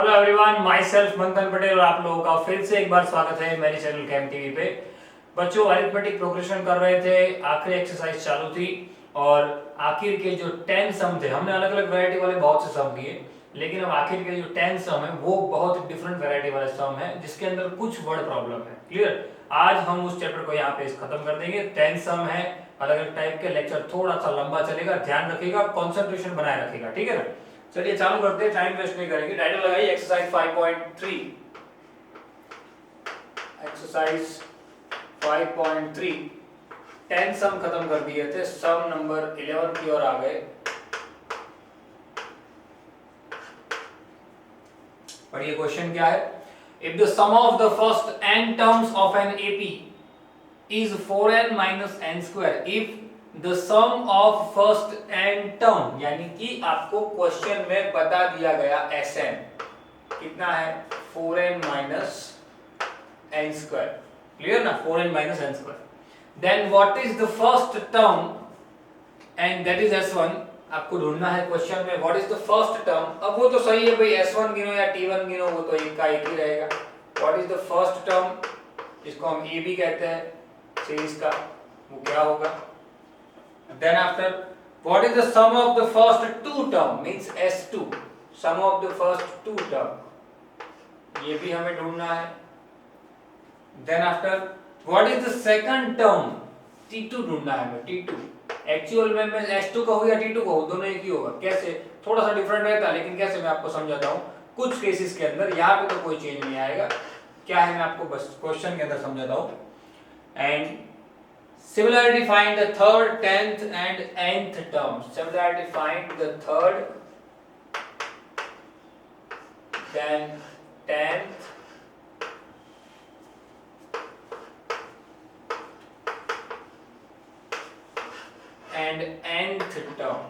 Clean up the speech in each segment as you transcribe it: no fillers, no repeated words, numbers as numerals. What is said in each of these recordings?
Hello everyone, my self मंथन पटेल और आप लोगों का फिर से एक बार स्वागत है मेरे चैनल कैम टीवी पे। बच्चों, अरिथमेटिक प्रोग्रेशन कर रहे थे, आखिरी एक्सरसाइज चालू थी और आखिर के जो 10 सम थे, हमने अलग अलग वैरायटी वाले बहुत से सम किए, लेकिन अब आखिर के जो 10 सम है वो बहुत डिफरेंट वैरायटी वाले सम है जिसके अंदर कुछ वर्ड प्रॉब्लम है। क्लियर? आज हम उस चैप्टर को यहाँ पे खत्म कर देंगे। 10 सम है, अलग अलग टाइप के। लेक्चर थोड़ा सा लंबा चलेगा, ध्यान रखिएगा, कॉन्सेंट्रेशन बनाए रखिएगा, ठीक है ना। चलिए चालू करते हैं, टाइम वेस्ट नहीं करेंगे। टाइटल लगाइए एक्सरसाइज 5.3। एक्सरसाइज 5.3 10 सम खत्म कर दिए थे, सम नंबर 11 की ओर आ गए। पढ़िए क्वेश्चन क्या है। If the sum of the first n terms of an AP is 4n minus n square, if the sum of first n term, यानी कि आपको क्वेश्चन में बता दिया गया Sn कितना है, 4n minus n square। Clear ना, 4n minus n square। Then what is the first term and that is S1। आपको ढूंढना है क्वेश्चन में what is the first term. अब वो तो सही है भाई, S1 गिनो या T1 गिनो, वो तो एक का एक ही रहेगा। What is the first term, इसको हम ए भी कहते हैं सीरीज का, वो क्या होगा। Then after, what is the sum of the first two term, means S2, sum of the first two term, ये भी हमें ढूंढना है। Then after, what is the second term, T2 ढूंढना है हमें, T2। एक्चुअल में मैं S2 कहूँ या T2 कहूँ, दोनों एक ही होगा। कैसे, थोड़ा सा डिफरेंट रहता है, लेकिन कैसे मैं आपको समझाता हूँ। कुछ केसेस के अंदर यहाँ पे तो कोई चेंज नहीं आएगा। क्या है, मैं आपको बस क्वेश्चन के अंदर समझाता हूँ। And similarly find the third, 10th and nth term. Similarly find the third, then 10th and nth term.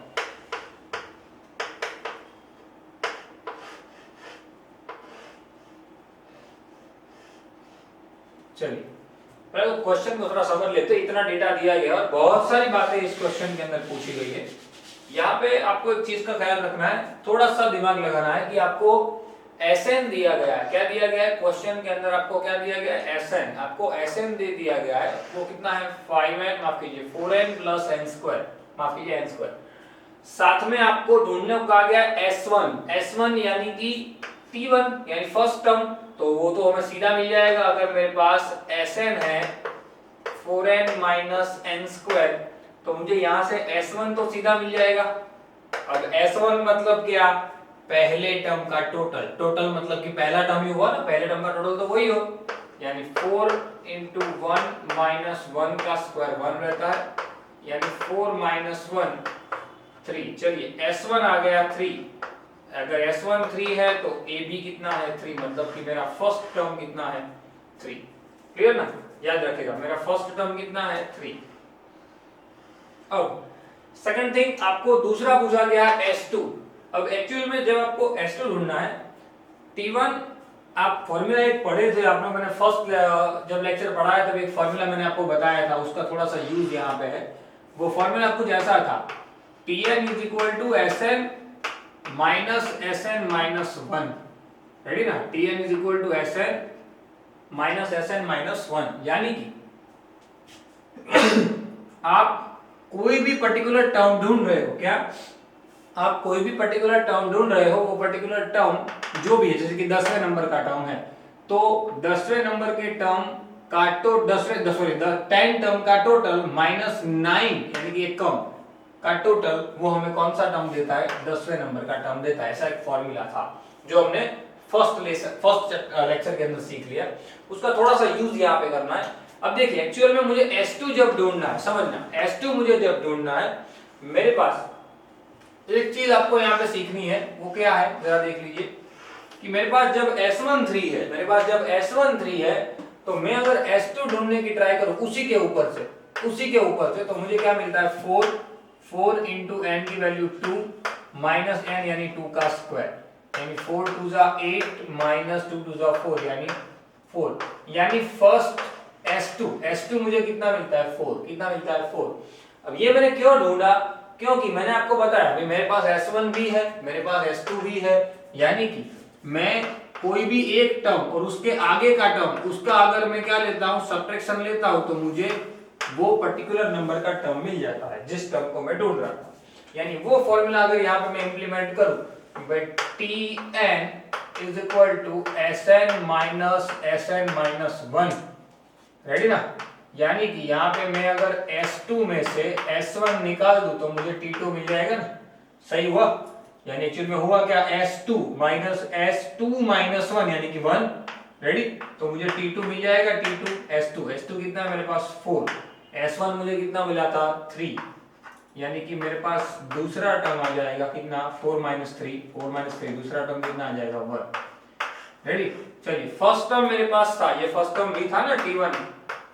चलिए पहले क्वेश्चन को थोड़ा समझ लेते हैं। इतना डेटा दिया गया और बहुत सारी बातें इस क्वेश्चन के अंदर पूछी गई है। यहाँ पे आपको एक चीज का ख्याल रखना है, थोड़ा सा दिमाग लगाना है कि आपको Sn दिया गया है। क्या दिया गया है क्वेश्चन के अंदर, आपको क्या दिया गया है, Sn। आपको Sn दे दिया गया है, वो कितना है, 5n, माफ कीजिए 4n plus n square, माफ कीजिए n square। साथ में आपको ढूंढने को कहा गया है S1 यानी कि T1 यानी फर्स्ट टर्म, तो वो तो हमें सीधा मिल जाएगा। अगर मेरे पास Sn है 4n minus n square, तो मुझे यहाँ से S1 तो सीधा मिल जाएगा। अब S1 मतलब क्या, पहले टर्म का टोटल। टोटल मतलब कि पहला टर्म ही हुआ ना, पहले टर्म का टोटल तो वही हो, यानी 4 into 1 minus 1 का स्क्वायर 1 रहता है, यानी 4 minus 1 3। चलिए S1 आ गया 3। अगर S1 3 है तो AB कितना है, 3, मतलब कि मेरा फर्स्ट टर्म कितना है, 3। क्लियर ना, याद रखिएगा मेरा फर्स्ट टर्म कितना है, 3। अब सेकंड थिंग, आपको दूसरा पूछा गया है S2। अब एक्चुअल में जब आपको S2 ढूंढना है, T1 आप फॉर्मूला एक पढ़े थे आप लोग, मैंने फर्स्ट जब लेक्चर पढ़ाया तब एक फॉर्मूला मैंने आपको बताया था, उसका थोड़ा सा यूज यहाँ पे है। वो फॉर्मूला कुछ ऐसा था, Tn is equal to Sn minus Sn minus 1। Ready ना, Tn is equal to Sn minus Sn minus 1, यानी कि आप कोई भी पर्टिकुलर टर्म ढूंढ रहे हो, क्या आप कोई भी पर्टिकुलर टर्म ढूंढ रहे हो, वो पर्टिकुलर टर्म जो भी है, जैसे कि 10वें नंबर का टर्म है, तो 10वें नंबर के टर्म का तो 10 टर्म का टोटल माइनस 9 यानी कि एक कम का टोटल, वो हमें कौन सा टर्म देता है, 10वें नंबर का टर्म देता है। ऐसा एक फॉर्मूला था जो हमने फर्स्ट लेक्चर के अंदर सीख लिया, उसका थोड़ा सा यूज यहाँ पे करना है। अब देखिए एक्चुअल में मुझे S2 जब ढूंढना है, समझना, S2 मुझे जब ढूंढना है, मेरे पास एक चीज आपको यहाँ पे सीखनी है, वो क्या है, जरा देख लीजिए कि मेरे पास जब S1 3 है, मेरे पास जब S1 3 है, तो मैं अगर S2 ढूंढने की ट्राई करूं उसी के ऊपर से, तो मुझे क्या मिलता है, 4 into n की वैल्यू 2 minus n यानी 2 का स्क्वायर, यानी 4 2 जा 8 minus 2 2 जा 4 यानी 4, यानी फर्स्ट S2 मुझे कितना मिलता है, 4। कितना मिलता है, 4। अब ये मैंने क्यों ढूंढा, क्योंकि मैंने आपको बताया मेरे पास S1 भी है, मेरे पास S2 भी है, यानी कि मैं कोई भी एक टर्म और उसके आगे का टर्म, उसका अगर मैं क्या लेता हूं, सब्ट्रैक्शन लेता हूं, तो मुझे वो पर्टिकुलर नंबर का टर्म मिल जाता है जिस टर्म को मैं ढूंढ रहा था। यानी वो फॉर्मूला अगर यहाँ पे मैं इंप्लीमेंट करूं, भाई Tn is equal to Sn minus Sn minus 1, ready ना। यानी कि यहाँ पे मैं अगर S2 में से S1 निकाल दूं तो मुझे T2 मिल जाएगा ना, सही हुआ। यानी एक्चुअल में हुआ क्या, S2 माइनस 1 यानी कि 1, रेडी। तो मुझे T2 मिल जाएगा, T2 S2 कितना है मेरे पास 4, S1 मुझे कितना मिला था 3, यानी कि मेरे पास दूसरा टर्म आ जाएगा कितना 4 माइनस 3, दूसरा टर्म कितना आ जाएगा 1, रेडी। चलिए फर्स्ट टर्म मेरे पास था, ये फर्स्ट टर्म भी था ना T1,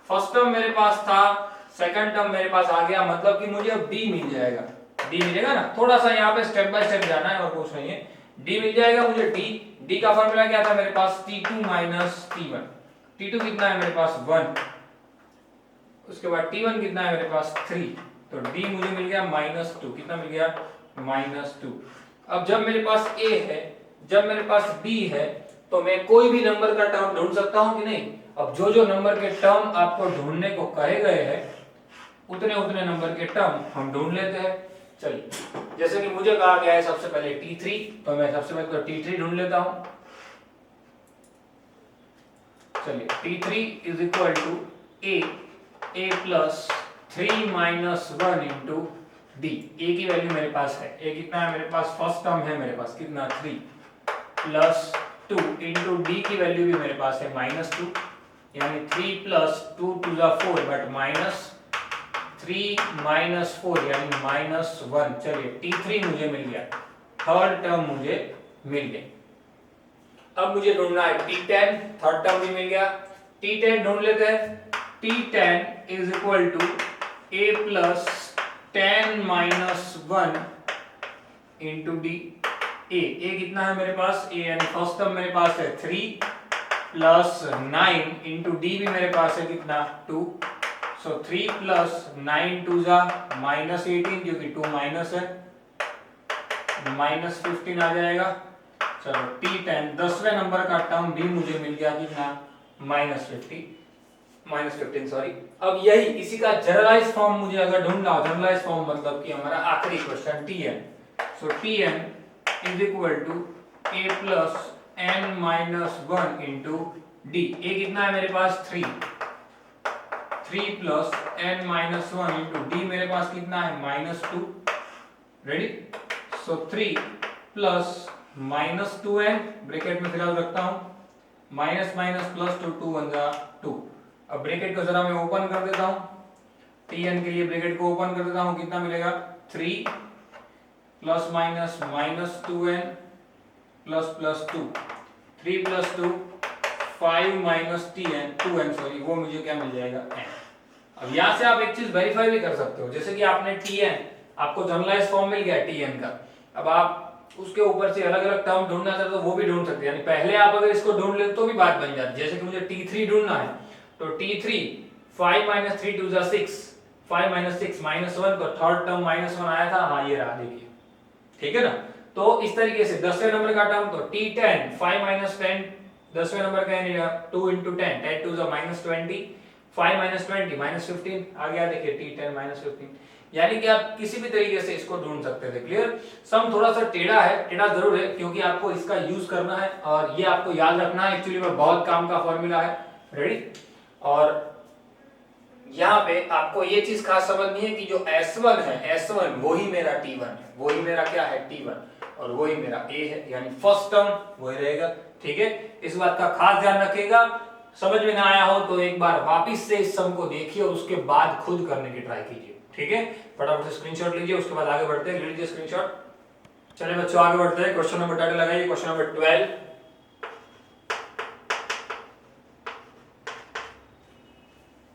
फर्स्ट टर्म मेरे पास था, सेकंड टर्म मेरे पास आ गया, मतलब कि मुझे अब D मिल जाएगा, D मिलेगा ना। थोड़ा सा यहाँ पे स्टेप बाय स्टेप जाना है और कुछ नहीं है। D मिल जाएगा मुझे, D का फॉर्मूला क्या था मेरे पास, T2 माइनस T1, T2 कितना है मेरे पास 1, उसके बाद T1 कितना है मेरे पास 3, तो D मुझे मिल गया -2, कितना मिल गया -2। अब जब मेरे पास A है, जब मेरे पास B है, तो मैं कोई भी नंबर का टर्म ढूंढ सकता हूं कि नहीं। अब जो जो नंबर के टर्म आपको ढूंढने को कहे गए हैं, उतने उतने नंबर के टर्म हम ढूंढ लेते हैं। चलिए, जैसे कि मुझे कहा गया है सबसे पहले T3, तो मैं सबसे पहले तो T3 ढूंढ लेता हूं। चलिए, T3 is equal to A plus 3 minus 1 into D। A की वैल्यू मेरे पास है, A कितना है मेरे पास, फर्स्ट टर्म है मेरे पास कितना 3 प्लस 2 इंटू D की वैल्यू भी मेरे पास है -2, यानी 3 plus 2 to the 4, but minus 3 minus 4 यानी -1। चलिए T3 मुझे मिल गया, थर्ड टर्म मुझे मिल गया। अब मुझे ढूंढना है T10, थर्ड टर्म भी मिल गया, T10 ढूंढ लेते हैं। T10 is equal to A plus 10 minus 1 into D। A कितना है मेरे पास, A यानी फर्स्ट टर्म मेरे पास है 3 प्लस 9 इंटू D भी मेरे पास है कितना 2, सो 3 प्लस 9 टू जा -18, क्योंकि 2 माइनस है, -15 आ जाएगा। चलो T10 10वें नंबर का टर्म भी मुझे मिल गया कितना -15 सॉरी। अब यही इसी का जनरलाइज फॉर्म मुझे अगर ढूंढना हो, जनरलाइज फॉर्म मतलब कि हमारा आखिरी question Tn, so Tn is equal to A plus n minus 1 into D। A कितना है मेरे पास 3 plus n minus 1 into D मेरे पास कितना है -2, रेडी। सो 3 प्लस -2n ब्रैकेट में फिलहाल रखता हूं, माइनस माइनस प्लस 2 1 जा 2। अब ब्रैकेट को जरा मैं ओपन कर देता हूं, Tn के लिए ब्रैकेट को ओपन कर देता हूं, कितना मिलेगा 3 plus minus -2n plus 2, 3 plus 2 5 minus Tn 2n sorry, वो मुझे क्या मिल जाएगा n। अब यहां से आप एक चीज वेरीफाई भी कर सकते हो, जैसे कि आपने Tn, आपको जनरलाइज फॉर्म मिल गया Tn का, अब आप उसके ऊपर से अलग अलग टर्म ढूंढना चाहते हो तो वो भी ढूंढ सकते हैं। यानी पहले आप अगर इसको ढूंढ ले तो भी बात बन जाती है। जैसे कि मुझे T3 ढूंढना है, तो T3 5 माइनस 3 टू 6, 5 माइनस 6 -1, तो थर्ड टर्म -1 आया था, हाँ ये रहा, देखिए ठीक है ना। तो इस तरीके से 10वें नंबर का टर्म, तो T10 5 माइनस 10 10वें नंबर का है 2 इंटू 10, 10 टू द -20, 5 माइनस 20 -15 आ गया, देखिए T10 -15। यानी कि आप किसी भी तरीके से इसको ढूंढ सकते थे। क्लियर। सम थोड़ा सा टेढ़ा है, टेढ़ा जरूर है, क्योंकि आपको इसका यूज करना है और ये आपको याद रखना है, एक्चुअली में बहुत काम का फॉर्मूला है, रेडी। और यहाँ पे आपको ये चीज खास समझनी है कि जो S1 है, S1 वही मेरा T1 है, वही मेरा क्या है T1, और वही मेरा A है, यानी फर्स्ट टर्म वही रहेगा, ठीक है। इस बात का खास ध्यान रखिएगा। समझ में ना आया हो तो एक बार वापिस से इस सम को देखिए और उसके बाद खुद करने की ट्राई कीजिए, ठीक है। फटाफट से स्क्रीनशॉट लीजिए, उसके बाद आगे बढ़ते हैं, ले लीजिए स्क्रीनशॉट। चलिए बच्चों आगे बढ़ते हैं, क्वेश्चन नंबर टाइटल लगाइए, क्वेश्चन नंबर 12।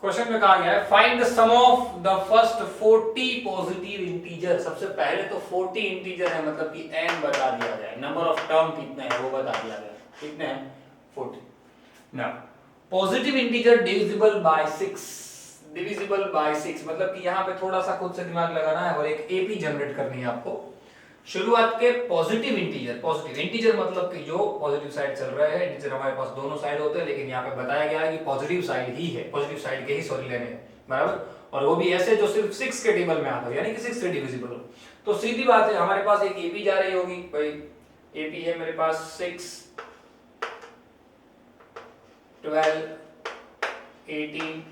क्वेश्चन में कहा गया है find the sum of the first 40 positive integer. सबसे पहले तो 40 इंटीजर है, मतलब कि n बता दिया जाए, नंबर ऑफ टर्म कितने हैं वो बता दिया गया, कितने हैं 40। Now positive integer divisible by 6, divisible by 6 मतलब कि यहाँ पे थोड़ा सा खुद से दिमाग लगाना है और एक एपी जनरेट करनी है आपको। शुरुआत के पॉजिटिव इंटीजर मतलब कि जो पॉजिटिव साइड चल रहा है। इंटीजर हमारे पास दोनों साइड होते हैं, लेकिन यहाँ पे बताया गया है कि पॉजिटिव साइड ही है, पॉजिटिव साइड के ही सॉरी लेने हैं, बराबर। और वो भी ऐसे जो सिर्फ 6 के टेबल में आता है, यानी कि 6 से डिविजिबल हो। तो सीधी बात है, हमारे पास एक एपी जा रही होगी भाई, एपी है मेरे पास 6, 12, 18,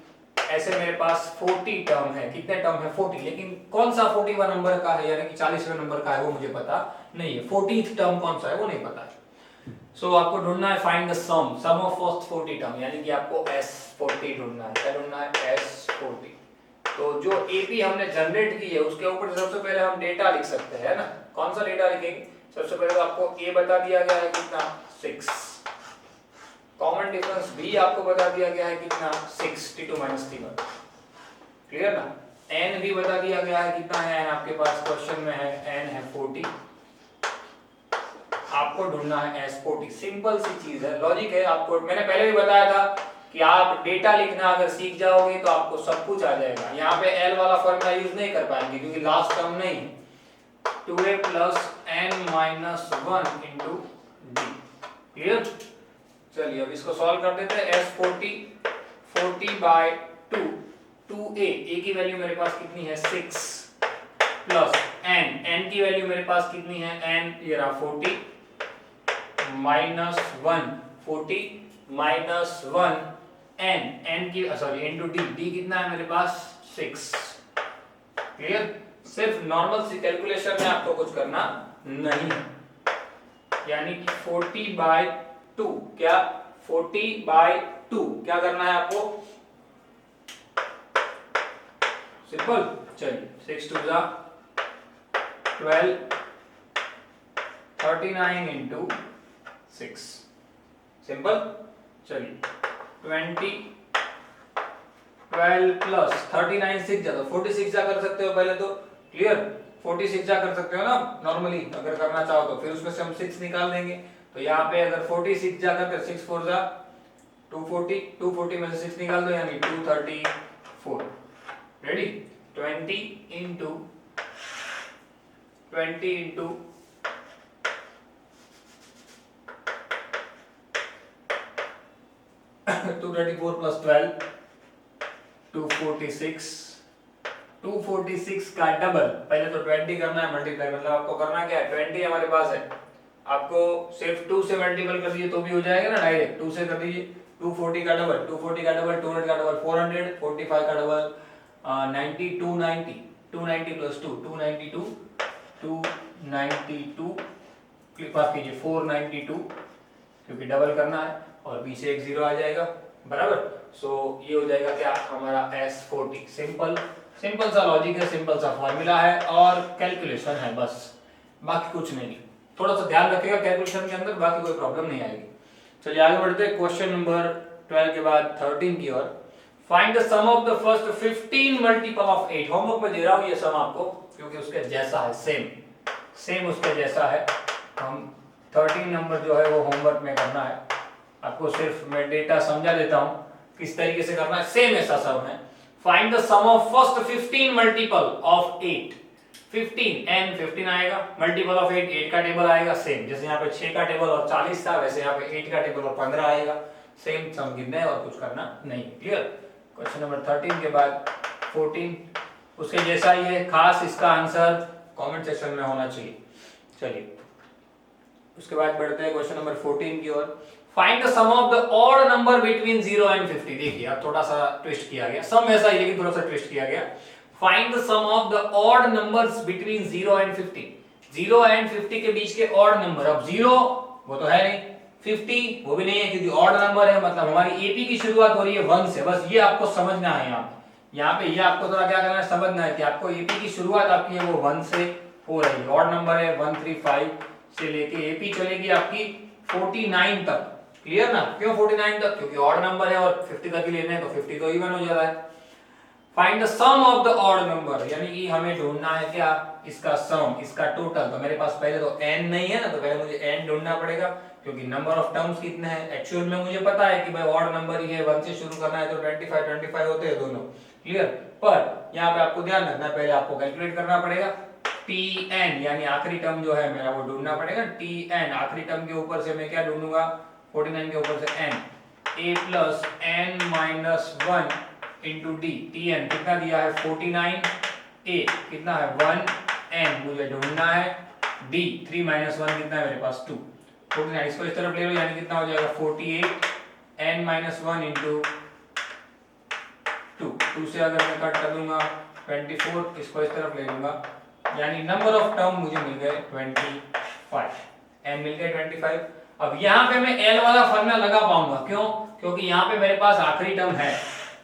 ऐसे मेरे पास 40 टर्म है। कितने टर्म है? 40। लेकिन कौन सा 41 नंबर का है, यानी कि 40वें नंबर का है, वो मुझे पता नहीं है। 40th टर्म कौन सा है वो नहीं पता है। सो आपको ढूंढना है find the sum of first 40 term, यानी कि आपको S40 ढूंढना है। क्या ढूंढना है? S40। तो जो एपी हमने जनरेट की है उसके ऊपर सबसे पहले हम डेटा लिख सकते हैं ना। कौन सा डेटा लिखेंगे? सबसे पहले तो आपको ए बता दिया गया है कितना, 6। कॉमन डिफरेंस भी आपको बता दिया गया है कितना, 62 - 3। क्लियर ना। एन भी बता दिया गया है कितना है, एन आपके पास क्वेश्चन में है, एन है 40। आपको ढूंढना है S40। सिंपल सी चीज है, लॉजिक है। आपको मैंने पहले भी बताया था कि आप डेटा लिखना अगर सीख जाओगे तो आपको सब कुछ आ जाएगा। यहाँ पे L वाला फॉर्मूला यूज नहीं कर पाएंगे क्योंकि लास्ट टर्म नहीं, 2a + n - 1 * d। क्लियर। चलिए अब इसको सॉल्व कर देते हैं। S40 40/2, 2a, a की वैल्यू मेरे पास कितनी है, 6 प्लस n की वैल्यू मेरे पास कितनी है, n ये रहा 40 -1, 40 -1 n की सॉरी इनटू d कितना है मेरे पास, 6। क्लियर। सिर्फ नॉर्मल सी कैलकुलेशन में आपको कुछ करना नहीं है, यानी कि 40/2 क्या, 40/2 क्या करना है आपको, सिंपल। चलिए 6 2 जा 12, 39 × 6, सिंपल। चलिए 20, 12 प्लस 39 6 जा, तो 46 जा कर सकते हो पहले तो। क्लियर। 46 जा कर सकते हो ना नॉर्मली, अगर करना चाहो तो। फिर उसमें से हम 6 निकाल देंगे। तो यहाँ पे अगर 46 जा करके 6 4 जा 240, 240 में से 6 निकाल दो, यानी 234। रेडी। 20 × 234 + 12 246, 246 का डबल। पहले तो 20 करना है मल्टीप्लाई, मतलब आपको करना क्या है, 20 हमारे पास है, आपको सिर्फ 2 से मल्टीपल कर दीजिए तो भी हो जाएगा ना, डायरेक्ट 2 से कर दीजिए। 240 का डबल, 240 का डबल, 200 का डबल 400, 45 का डबल 90, 290, 290 + 2 292, 292 पास कीजिए 492, क्योंकि डबल करना है और पीछे एक जीरो आ जाएगा, बराबर। सो ये हो जाएगा क्या हमारा S40। सिंपल सिंपल सा लॉजिक है, सिंपल सा फॉर्मूला है और कैलकुलेशन है, बस बाकी कुछ नहीं। थोड़ा सा ध्यान रखिएगा कैलकुलेशन के अंदर, बाकी कोई प्रॉब्लम नहीं आएगी। चलिए आगे बढ़ते हैं क्वेश्चन नंबर 12 के बाद 13 की ओर। Find the sum of the first 15 multiple of 8। Homework में दे रहा हूं ये सम आपको क्योंकि उसके जैसा है, सेम उसके जैसा है। हम 13 नंबर जो है वो होमवर्क में करना है आपको, सिर्फ मैं डेटा समझा देता हूं किस तरीके से करना है, सेम ऐसा सम है। Find the sum of first 15 multiple of 8। 15 n 15 आएगा, मल्टीपल ऑफ 8 8 का टेबल आएगा, सेम जैसे यहाँ पे 6 का टेबल और 40 था वैसे यहाँ पे 8 का टेबल और 15 आएगा। सेम सम गिनना है और कुछ करना नहीं। क्लियर। क्वेश्चन नंबर 13 के बाद 14 उसके जैसा ही है, खास इसका आंसर कमेंट सेक्शन में होना चाहिए। चलिए उसके बाद बढ़ते हैं क्वेश्चन नंबर 14 की ओर। Find the sum of the odd number between 0 and 50। देखिए अब थोड़ा सा ट्विस्ट किया गया, सम ऐसा ही लेकिन थोड़ा सा ट्विस्ट किया गया। Find the sum of the odd numbers between 0 and 50। 0 and 50 के बीच के ऑड नंबर। अब 0 वो तो है नहीं, 50 वो भी नहीं है क्योंकि ऑड नंबर है, मतलब हमारी एपी की शुरुआत हो रही है 1 से। बस ये आपको समझना है, यहाँ पे ये आपको थोड़ा क्या करना है, समझना है कि आपको एपी की शुरुआत आपकी है वो 1 से हो रही है। ऑड नंबर है 135 से लेके एपी चलेगी आपकी 49 तक। क्लियर ना। क्यों 49 तक? क्योंकि ऑड नंबर है और 50 तक ही लेने हैं तो 50 तो इवन हो जा रहा है। Find the sum of the odd number, यानी कि हमें ढूंढना है क्या, इसका सम, इसका टोटल। तो मेरे पास पहले तो n नहीं है ना, तो पहले मुझे n ढूंढना पड़ेगा क्योंकि नंबर ऑफ टर्म्स कितने हैं एक्चुअल में मुझे पता है कि भाई ऑड नंबर ही है, 1 से शुरू करना है तो 25 25 होते हैं दोनों। क्लियर। पर यहाँ पे आपको ध्यान रखना है, पहले आपको कैलकुलेट करना पड़ेगा। Tn यानी आखिरी टर्म जो है मेरा वो ढूंढना पड़ेगा। Tn आखिरी टर्म के ऊपर से मैं क्या ढूंढूंगा, 49 के ऊपर से n, a plus n minus 1 into D. Tn कितना दिया है 49, a कितना है 1, n मुझे ढूंढना है, d 3 माइनस 1 कितना है मेरे पास 2। 49 इसको इस तरफ ले लो यानी कितना हो जाएगा 48 n माइनस 1 इंटू 2 से अगर मैं कट कर दूंगा 24, इसको इस तरफ ले लूंगा यानी नंबर ऑफ टर्म मुझे मिल गए 25, n मिल गए 25। अब यहाँ पे मैं l वाला फॉर्मूला लगा पाऊंगा, क्यों? क्योंकि यहाँ पे मेरे पास आखिरी टर्म है,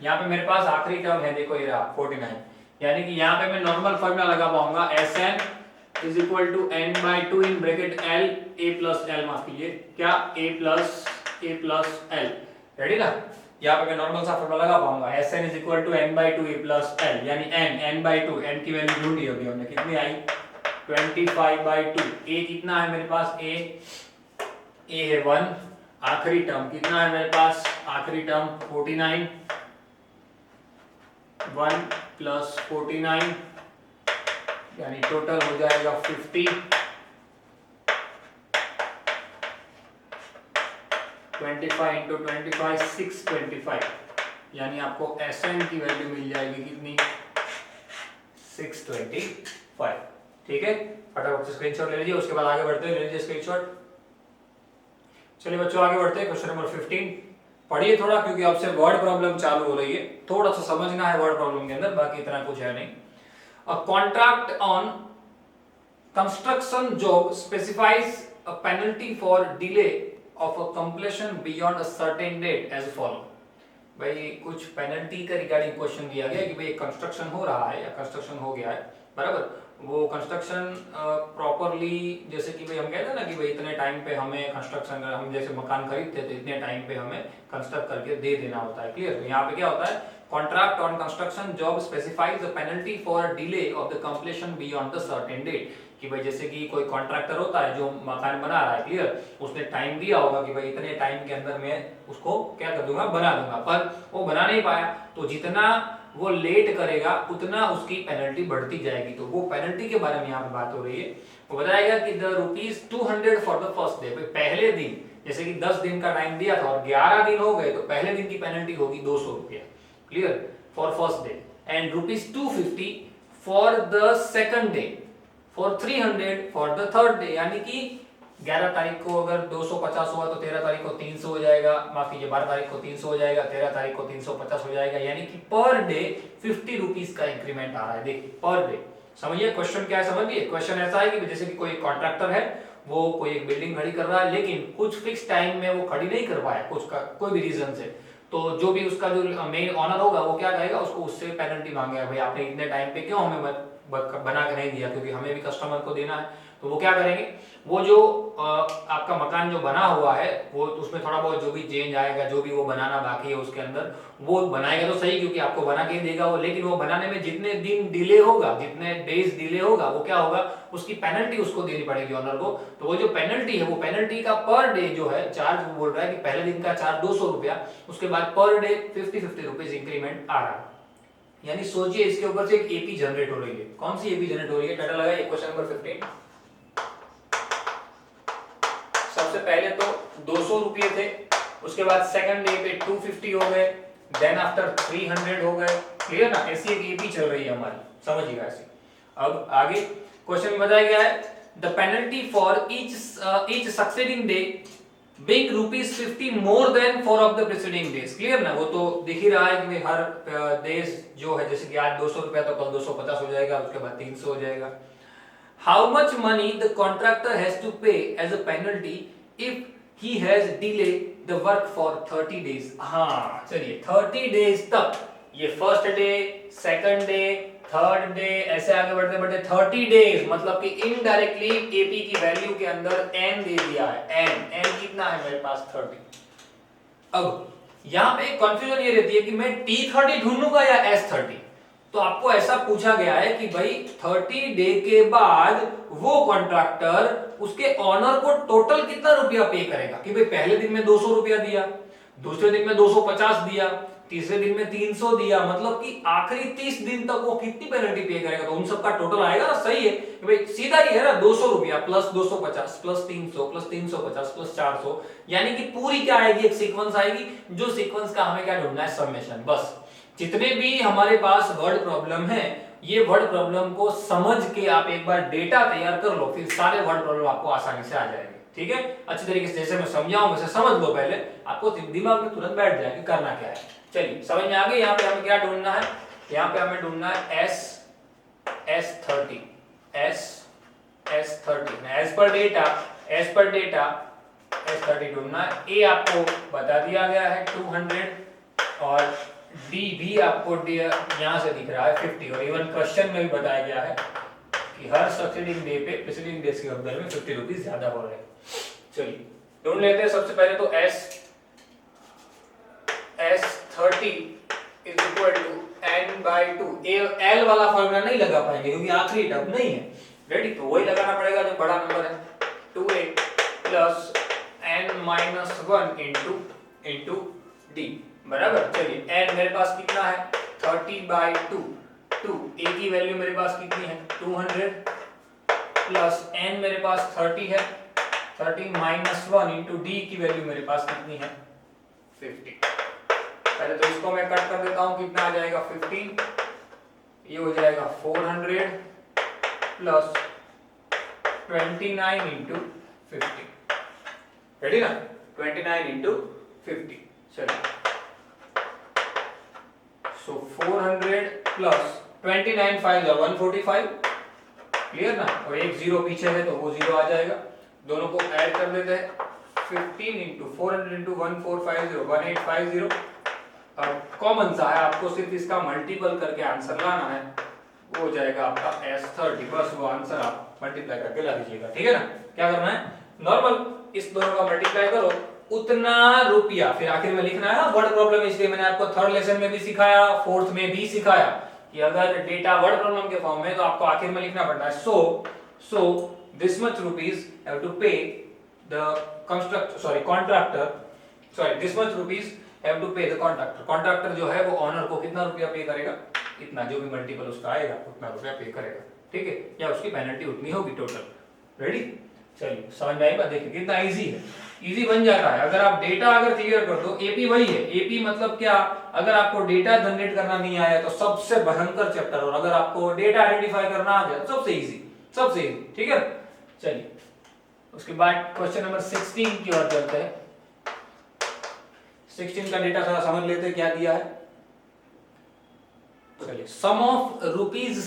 यहाँ पे मेरे पास आखिरी टर्म है, देखो ये रहा 49, यानी कि यहाँ पे मैं नॉर्मल फॉर्मूला लगा पाऊंगा Sn is equal to n by 2 in bracket l a plus l, माफ कीजिए क्या a प्लस l, रेडी ना? यहाँ पे मैं नॉर्मल सा फॉर्मूला लगा पाऊंगा Sn is equal to n by 2 a plus l, यानी n बाई 2, n की वैल्यू ढूंढी अभी हमने, कितनी आई 25 बाई 2, a कितना है मेरे पास, a है 1, आखिरी टर्म कितना है मेरे पास, आखिरी टर्म 49, 1 प्लस 49 यानी टोटल हो जाएगा 50, 25 इंटू 25 625, यानी आपको Sn की वैल्यू मिल जाएगी कितनी 625। ठीक है, फटाफट से स्क्रीनशॉट ले लीजिए, उसके बाद आगे बढ़ते हैं, ले लीजिए स्क्रीनशॉट। चलिए बच्चों आगे बढ़ते हैं, क्वेश्चन नंबर 15 पढ़िए थोड़ा, क्योंकि आपसे वर्ड प्रॉब्लम चालू हो रही है, थोड़ा सा समझना है वर्ड प्रॉब्लम के अंदर, बाकी इतना कुछ है नहीं। A contract on construction job specifies a penalty for delay of a completion beyond a certain date as follow. भाई कुछ पेनल्टी का रिगार्डिंग क्वेश्चन दिया गया कि भाई कंस्ट्रक्शन हो रहा है या कंस्ट्रक्शन हो गया है, बराबर, वो कंस्ट्रक्शन प्रॉपरली, जैसे कि भाई हम कहते हैं ना कि भाई इतने टाइम पे हमें कंस्ट्रक्शन, हम जैसे मकान खरीदते हैं तो इतने टाइम पे हमें कंस्ट्रक्ट करके दे देना होता है, क्लियर? तो यहाँ पे क्या होता है, contract on construction job specifies the penalty for delay of the completion beyond the certain date, कि भाई जैसे कि कोई कॉन्ट्रैक्टर होता है जो मकान बना रहा है, क्लियर, उसने टाइम दिया होगा कि भाई इतने टाइम के अंदर मैं उसको क्या कर दूंगा, बना दूंगा, पर वो बना नहीं पाया तो जितना वो लेट करेगा उतना उसकी पेनल्टी बढ़ती जाएगी। तो वो पेनल्टी के बारे में यहाँ पे बात हो रही है। वो बताएगा कि the ₹200 for the first day, पहले दिन, जैसे कि 10 दिन का टाइम दिया था और 11 दिन हो गए तो पहले दिन की पेनल्टी होगी 200 रुपया, clear, for first day, and ₹250 for the second day, for 300 for the third day, यानी कि 11 तारीख को अगर 250 हुआ तो 13 तारीख को 300 हो जाएगा, माफ कीजिए 12 तारीख को 300 हो जाएगा, 13 तारीख को 350 हो जाएगा, यानी कि पर डे 50 रुपीस का इंक्रीमेंट आ रहा है। देखिए पर डे, समझिए क्वेश्चन क्या है, समझिए क्वेश्चन ऐसा है कि जैसे कि कोई कॉन्ट्रैक्टर है, वो कोई एक बिल्डिंग खड़ी कर रहा है लेकिन कुछ फिक्स टाइम में वो खड़ी नहीं कर पाया, कुछ का कोई भी रीजन से, तो जो भी उसका जो मेन ऑनर होगा वो क्या कहेगा, उसको उससे पेनल्टी मांगेगा, भाई आपने इतने टाइम पे क्यों हमें बना के नहीं दिया, क्योंकि हमें भी कस्टमर को देना है। तो वो क्या करेंगे, वो जो आपका मकान जो बना हुआ है वो उसमें थोड़ा बहुत जो भी चेंज आएगा, जो भी वो बनाना बाकी है उसके अंदर, वो बनाएगा तो सही, क्योंकि आपको बना के देगा वो, लेकिन वो बनाने में जितने दिन डिले होगा, जितने डेज डिले होगा, वो क्या होगा, उसकी पेनल्टी उसको देनी पड़ेगी ऑनर को। तो वो जो पेनल्टी है, वो पेनल्टी का पर डे जो है चार्ज, वो बोल रहा है कि पहले दिन का चार्ज 200 रुपया, उसके बाद पर डे 50 रुपीज इंक्रीमेंट आ रहा है। यानी सोचिए इसके ऊपर से एक एपी जनरेट हो रही है। कौन सी एपी जनरेट हो रही है, टाइटल लगाइए क्वेश्चन नंबर 15। सबसे पहले तो 200 रुपये थे, उसके बाद सेकंड डे पे 250 हो गए, देन आफ्टर 300 हो गए, क्लियर ना? ऐसी एक एपी चल रही है हमारी, समझिएगा ऐसे। अब आगे क्वेश्चन में बताया गया है the penalty for each succeeding day big ₹50 more than for of the preceding days, clear ना? वो तो दिख ही रहा है कि हर डेज जो है, जैसे कि आज 200 रुपया तो कल 250 हो जाएगा, उसके बाद 300 हो जाएगा। How much money the contractor has to pay as a penalty if he has delayed the work for 30 days? हाँ चलिए 30 days तक, ये first day, second day, third day, ऐसे आगे बढ़ते बढ़ते 30 डेज, मतलब कि इनडायरेक्टली एपी की वैल्यू के अंदर n दे दिया है, n कितना है मेरे पास 30। अब यहाँ पे कंफ्यूजन ये रहती है कि मैं T30 ढूंढूंगा या S30। तो आपको ऐसा पूछा गया है कि भाई 30 डे के बाद वो कॉन्ट्रैक्टर उसके ऑनर को टोटल कितना रुपया पे करेगा, कि भाई पहले दिन में 200 रुपया दिया, दूसरे दिन में 250 दिया, तीसरे दिन में 300 दिया, मतलब कि आखिरी 30 दिन तक वो कितनी पेनल्टी पे करेगा, तो उन सबका टोटल आएगा ना, सही है भाई, सीधा ही है ना, 200 रुपया प्लस 250 प्लस 300 प्लस 350 प्लस 400, यानी कि पूरी क्या आएगी, एक सीक्वेंस आएगी, जो सीक्वेंस का हमें क्या ढूंढना है, समेशन। बस जितने भी हमारे पास वर्ड प्रॉब्लम है, ये वर्ड प्रॉब्लम को समझ के आप एक बार डेटा तैयार कर लो, फिर सारे वर्ड प्रॉब्लम आपको आसानी से आ जाएंगे। ठीक है, अच्छी तरीके से जैसे मैं समझाऊं वैसे समझ लो, पहले आपको दिमाग में तुरंत बैठ जाएगा करना क्या है। चलिए समझ में आ गई। यहाँ पे हमें क्या ढूंढना है, यहाँ पे हमें ढूंढना है S30 as per data S30 ढूंढना है। ए आपको बता दिया गया है 200 और डी भी आपको यहाँ से दिख रहा है 50, और इवन क्वेश्चन में भी बताया गया है कि हर सक्सीडिंग डे पे प्रीसीडिंग डेज के बदले में 50 रुपीज ज्यादा हो रहे हैं। चलिए ढूंढ लेते हैं। सबसे पहले तो S30 is equal to n/2। L वाला फॉर्मूला नहीं लगा पाएंगे क्योंकि आखिरी टर्म नहीं है, रेडी, तो वही लगाना पड़ेगा जो बड़ा नंबर है, 2a plus n-1 into d बराबर। चलिए n मेरे पास कितना है 30/2, a की वैल्यू मेरे पास कितनी है 200 प्लस n मेरे पास 30 है, 30 माइनस 1 इंटू डी की वैल्यू मेरे पास कितनी है 50। पहले तो इसको मैं कट कर देता हूं, कितना आ जाएगा 15, ये हो जाएगा 400 प्लस 29 इंटू 50, रेडी ना, 29 इंटू 50। चलिए सो 400 प्लस 29 5 145, क्लियर ना, और एक जीरो पीछे है तो वो जीरो आ जाएगा, दोनों को ऐड कर देते हैं, 15 इंटू 400 इंटू 1450 1850, अब कॉमन सा है, आपको सिर्फ इसका मल्टीपल करके आंसर लाना है, वो हो जाएगा आपका S30, बस वो आंसर आप मल्टीप्लाई करके ला दीजिएगा। ठीक है ना, क्या करना है, नॉर्मल इस दोनों का मल्टीप्लाई करो, उतना रुपया, फिर आखिर में लिखना है ना वर्ड प्रॉब्लम, इसलिए मैंने आपको थर्ड लेसन में भी सिखाया, फोर्थ में भी सिखाया कि अगर डेटा वर्ड प्रॉब्लम के फॉर्म में तो आपको आखिर में लिखना पड़ता है। So this much rupees have to pay the contractor, this much rupees have to pay the contractor. Contractor जो है वो ऑनर को कितना रुपया पे करेगा, इतना, जो भी मल्टीपल उसका आएगा उतना रुपया पे करेगा। ठीक है, या उसकी पेनल्टी उतनी होगी टोटल। रेडी, चलिए समझ में आई बात, देखिए कितना इजी है, इजी बन जाता है अगर आप डेटा अगर क्लियर कर दो। एपी वही है, एपी मतलब क्या, अगर आपको डेटा जनरेट करना नहीं आया तो सबसे भयंकर चैप्टर, और अगर आपको डेटा आइडेंटिफाई करना आ जाए तो सबसे इजी। ठीक है, चलिए उसके बाद क्वेश्चन नंबर 16 की ओर चलते हैं। 16 का डेटा थोड़ा समझ लेते हैं क्या दिया है। चलिए, सम ऑफ रुपीज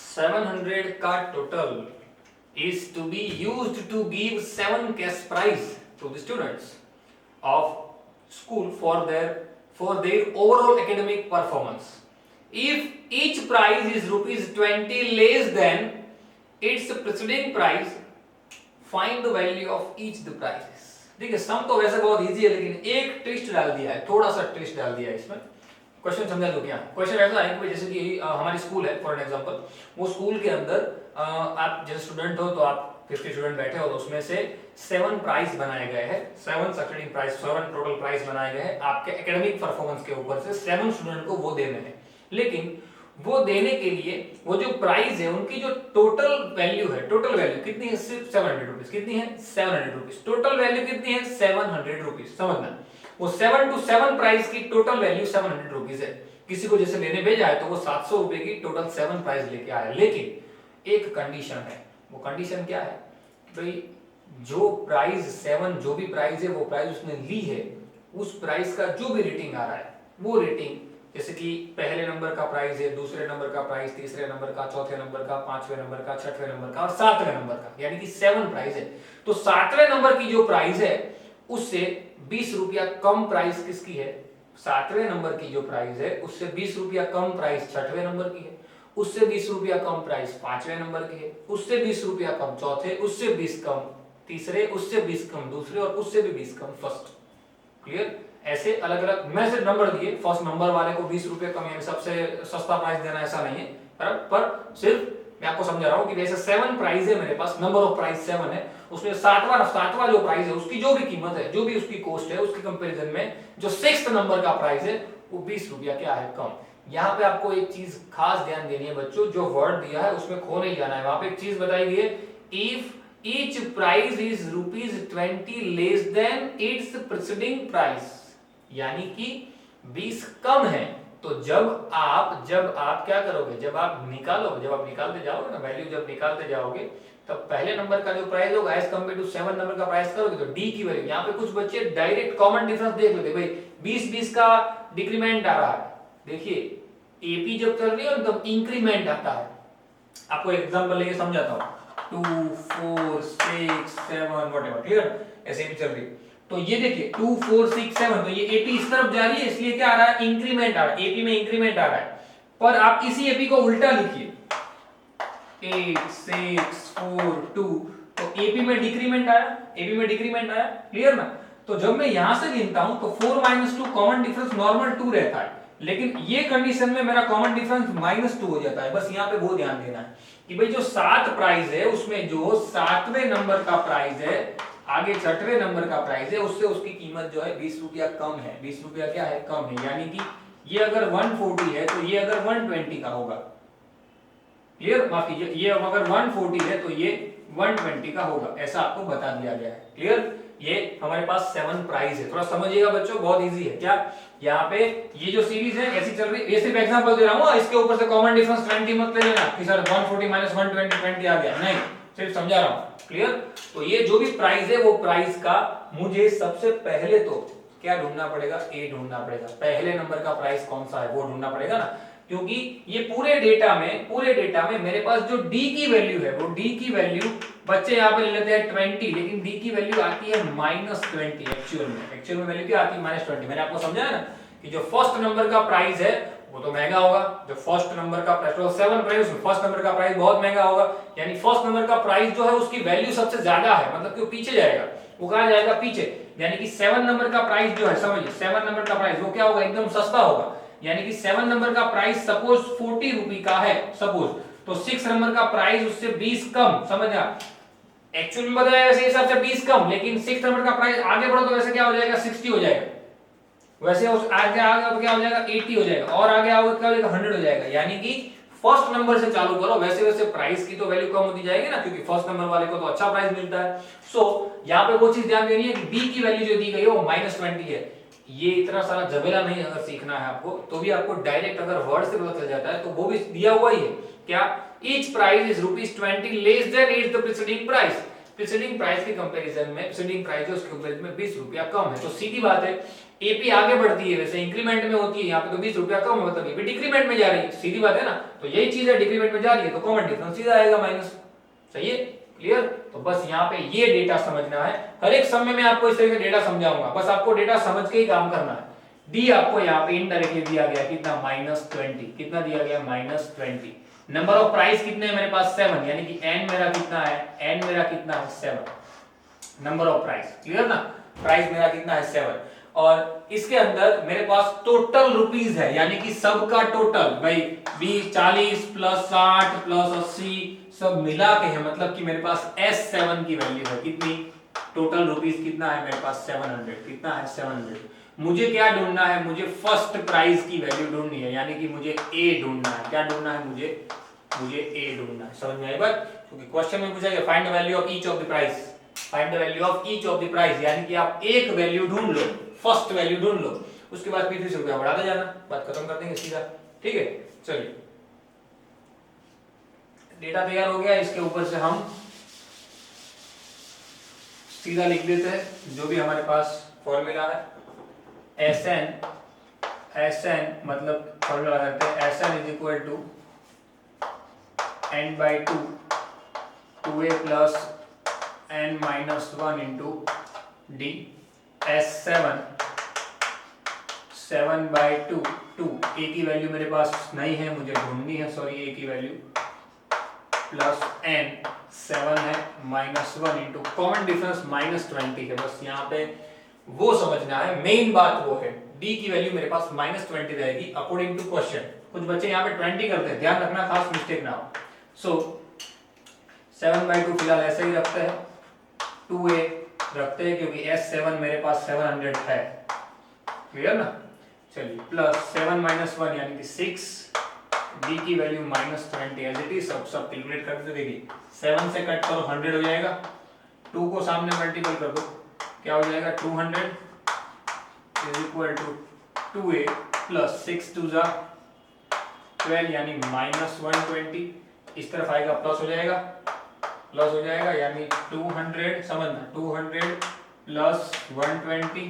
700 का total is to be used to give 7 cash prize to the students of school for their overall academic performance. If each prize is rupees 20 less than its preceding prize, find the value of each the prizes. देखिए सम तो वैसे बहुत easy है, लेकिन एक twist डाल दिया है, थोड़ा सा ट्विस्ट डाल दिया है इसमें। क्वेश्चन समझा दो क्या, क्वेश्चन ऐसा है कि जैसे कि हमारी स्कूल है फॉर एग्जांपल, वो स्कूल के अंदर आप जैसे स्टूडेंट हो तो आप 50 स्टूडेंट बैठे हो, तो उसमें से 7 प्राइज बनाए गए हैं, 7 सक्सेडिंग प्राइज, 7 टोटल प्राइज बनाए गए हैं आपके एकेडमिक परफॉर्मेंस के ऊपर से 7 स्टूडेंट को वो देने हैं। लेकिन वो देने के लिए वो जो प्राइस है उनकी जो टोटल वैल्यू है, टोटल वैल्यू कितनी है, सिर्फ 700 रुपीज। कितनी है 700 रुपीज, टोटल वैल्यू कितनी है 700 रुपीज। समझना, वो 7 to 7 प्राइस की टोटल वैल्यू 700 रुपीज है। किसी को जैसे लेने भेजा है तो वो 700 रुपए की टोटल 7 प्राइस लेके आया, लेकिन एक कंडीशन है। वो कंडीशन क्या है, भाई जो प्राइस 7 जो भी प्राइस है वो प्राइस उसने ली है, उस प्राइस का जो भी रेटिंग आ रहा है वो रेटिंग, जैसे कि पहले नंबर का प्राइस है, दूसरे नंबर का प्राइस, तीसरे नंबर का, चौथे नंबर का, पांचवें नंबर का, छठवें नंबर का और 7वें नंबर का, यानी कि 7 प्राइस है। तो 7वें नंबर की जो प्राइस है उससे 20 रुपया कम प्राइस किसकी है, 7वें नंबर की जो प्राइस है उससे 20 रुपया कम प्राइस 6ठवें नंबर की है, उससे 20 रुपया कम प्राइस 5वें नंबर की है, उससे 20 रुपया कम चौथे, उससे 20 कम तीसरे, उससे 20 कम दूसरे और उससे भी 20 कम फर्स्ट। क्लियर, ऐसे अलग अलग मैं सिर्फ नंबर दिए, फर्स्ट नंबर वाले को 20 रुपये कम, यानी सबसे सस्ता प्राइस देना ऐसा नहीं है, पर सिर्फ मैं आपको समझा रहा हूं कि जैसे 7 प्राइस है मेरे पास, नंबर ऑफ प्राइस 7 है, उसमें सातवां जो प्राइस है उसकी जो भी कीमत है, जो भी उसकी कॉस्ट है, उसके कंपैरिजन में जो 6th नंबर का प्राइस है वो 20 रुपया क्या है कम। यहाँ पे आपको एक चीज खास ध्यान देनी है बच्चों, जो वर्ड दिया है उसमें खो नहीं जाना है। वहां पे एक चीज बताई गई है, if each price is ₹20 less than it's preceding price, यानी कि 20 कम है। तो जब आप क्या करोगे, जब आप निकालते जाओगे ना, वैल्यू जब निकालते जाओगे तब पहले नंबर का जो प्राइस होगा एज कंपेयर टू 7 नंबर का प्राइस करोगे तो डी की वैल्यू, यहाँ पे कुछ बच्चे डायरेक्ट कॉमन डिफरेंस देख लेते, भाई 20 का डिक्रीमेंट आ रहा है। देखिए एपी जब चल रही है तब इंक्रीमेंट आता है। आपको एग्जांपल लेके समझाता हूं, 2 4 6 7 व्हाटएवर, क्लियर, ऐसे भी चल रही है। तो ये देखिए 2 4 6 7, तो ये एपी इस तरफ जा रही है, इसलिए क्या आ रहा है, इंक्रीमेंट आ रहा है, एपी में इंक्रीमेंट आ रहा है। पर आप इसी एपी को उल्टा लिखिए 8 6 4 2, तो एपी में डिक्रीमेंट आया, क्लियर ना। तो जब मैं यहां से गिनता हूं तो 4 - 2 कॉमन डिफरेंस नॉर्मल 2 रहता है, लेकिन ये कंडीशन में मेरा कॉमन डिफरेंस -2 हो जाता है। बस यहाँ पे वो ध्यान देना है कि भाई जो 7 प्राइस है उसमें जो 7वें नंबर का प्राइस है, आगे 6वें नंबर का प्राइस है, उससे उसकी कीमत जो है 20 रुपया कम है। 20 रुपया क्या है, कम है, यानी कि ये अगर 140 है तो ये अगर 120 का होगा, क्लियर, माफ कीजिए, ये अगर 140 है तो ये 120 का होगा, ऐसा आपको बता दिया गया है, क्लियर। ये हमारे पास 7 प्राइस है, थोड़ा समझिएगा बच्चों, बहुत इजी है। क्या यहाँ पे ये जो सीरीज है ऐसी चल रही है, ये सिर्फ एग्जांपल दे रहा हूँ, इसके ऊपर से कॉमन डिफरेंस 20 मत ले लेना कि सर 140 - 120 20 आ गया, नहीं, सिर्फ समझा रहा हूँ, क्लियर। तो ये जो भी प्राइस है वो प्राइस का मुझे सबसे पहले तो क्या ढूंढना पड़ेगा, ए ढूंढना पड़ेगा, पहले नंबर का प्राइस कौन सा है वो ढूंढना पड़ेगा ना, क्योंकि ये पूरे डेटा में मेरे पास जो डी की वैल्यू है, वो डी की वैल्यू बच्चे यहाँ पे ले लेते हैं 20, लेकिन डी की वैल्यू आती है -20 एक्चुअल में वैल्यू क्या आती है, -20। मैंने आपको समझाया ना कि जो फर्स्ट नंबर का प्राइस है वो तो महंगा होगा, जो फर्स्ट नंबर का प्राइस, 7 प्राइस, फर्स्ट नंबर का प्राइस बहुत महंगा होगा, यानी फर्स्ट नंबर का प्राइस जो है उसकी वैल्यू सबसे ज्यादा है, मतलब कि वो पीछे जाएगा, वो कहां जाएगा, पीछे। यानी कि 7 नंबर का प्राइस जो है, समझिए 7 नंबर का प्राइस वो क्या होगा, एकदम सस्ता होगा। यानी कि 7 नंबर का प्राइस सपोज 40 रुपए का है सपोज, तो 6 नंबर का प्राइस उससे 20 कम, समझा, एक्चुअल में बताया वैसे हिसाब से 20 कम, लेकिन 6 नंबर का प्राइस आगे बढ़ो तो वैसे क्या हो जाएगा, 60 हो जाएगा, वैसे उस आगे तो क्या हो जाएगा, 80 हो जाएगा, और आगे आओगे क्या हो जाएगा, 100 हो जाएगा। यानी कि फर्स्ट नंबर से चालू करो, वैसे वैसे प्राइस की तो वैल्यू कम होती जाएगी ना, क्योंकि फर्स्ट नंबर वाले को तो अच्छा प्राइस मिलता है। सो यहाँ पे वो चीज ध्यान देनी है कि बी की वैल्यू जो दी गई है वो -20 है। ये इतना सारा जबेला नहीं अगर सीखना है आपको, तो भी आपको डायरेक्ट अगर वर्ड से पता चल जाता है तो वो भी दिया हुआ ही है, क्या, each price is ₹20 less than is the preceding price, preceding price के कंपैरिजन में, प्रीसीडिंग प्राइस जो उसके कंपैरिजन में 20 रुपया कम है। तो सीधी बात है, एपी आगे बढ़ती है, वैसे इंक्रीमेंट में होती है, यहाँ पे तो 20 रुपया कम है, मतलब ये भी डिक्रीमेंट में जा रही है, सीधी बात है ना। तो यही चीज है, डिक्रीमेंट में जा रही है तो कॉमन डिफरेंस सीधा आएगा माइनस, सही है, क्लियर। तो बस यहाँ पे ये डेटा समझना है, हर एक समय में आपको इस तरह का डेटा समझाऊंगा, बस आपको डेटा समझ के ही काम करना है। डी आपको यहाँ पे इनडायरेक्टली दिया गया कितना, -20, कितना दिया गया, -20। नंबर ऑफ प्राइस कितने हैं मेरे पास, 7, यानी कि n मेरा कितना है, n मेरा कितना है, 7, नंबर ऑफ प्राइस, क्लियर ना, प्राइस मेरा कितना है 7, और इसके अंदर मेरे पास टोटल रुपीस है, यानी कि सबका टोटल, भाई 20 40 + 60 + 80 सब मिला के है, मतलब कि मेरे पास S7 की वैल्यू है कितनी, टोटल रुपीस कितना है मेरे पास 700, कितना है 700। मुझे क्या ढूंढना है, मुझे फर्स्ट प्राइस की वैल्यू ढूंढनी है, यानी कि मुझे ए ढूंढना है, क्या ढूंढना है, मुझे ए ढूंढना है, समझ में आई बात, क्योंकि क्वेश्चन में पूछा गया find the value of each of the price, find the value of each of the price, यानी कि आप एक वैल्यू ढूंढ लो, फर्स्ट वैल्यू ढूंढ लो, उसके बाद फिर 20 रुपया बढ़ाते जाना, बात खत्म कर देंगे सीधा, ठीक है। चलिए डेटा तैयार हो गया, इसके ऊपर से हम सीधा लिख देते हैं जो भी हमारे पास फॉर्मूला है, SN मतलब फॉर्मूला लगाते हैं, SN = n/2 2a + n - 1 × d, S7 7/2 2, a की वैल्यू मेरे पास नहीं है, मुझे ढूंढनी है, सॉरी, a की वैल्यू प्लस n 7 है -1 × कॉमन डिफरेंस -20 है, बस यहाँ पे वो समझना है, मेन बात वो है, d की वैल्यू मेरे पास -20 रहेगी अकॉर्डिंग टू क्वेश्चन। कुछ बच्चे यहाँ पे 20 करते हैं, ध्यान रखना, खास मिस्टेक ना हो। सो 7/2 फिलहाल ऐसे ही रखते हैं, 2a रखते हैं क्योंकि S7 मेरे पास 700 है, क्लियर ना। चलिए प्लस 7 माइनस 1 यानी कि 6, b की वैल्यू -20 एज इट इज। सब कैलकुलेट करते देखिए, 7 से कट करो 100 हो जाएगा, 2 को सामने मल्टीपल कर दो, क्या हो जाएगा 200 is equal to 2a plus 6 2 जा 12 यानी -120, इस तरफ आएगा प्लस हो जाएगा यानी 200, समझना 200 plus 120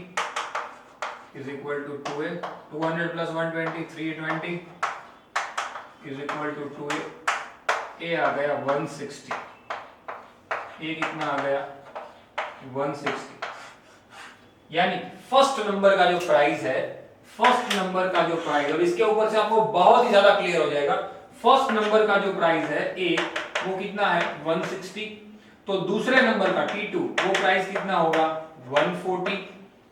is equal to 2a, 200 plus 120 320 is equal to 2a, a आ गया 160, a कितना आ गया 160, यानी फर्स्ट नंबर का जो प्राइस है, फर्स्ट नंबर का जो प्राइस, और इसके ऊपर से आपको बहुत ही ज्यादा क्लियर हो जाएगा, फर्स्ट नंबर का जो प्राइस है a वो कितना है 160, तो दूसरे नंबर का T2 वो प्राइस कितना होगा 140,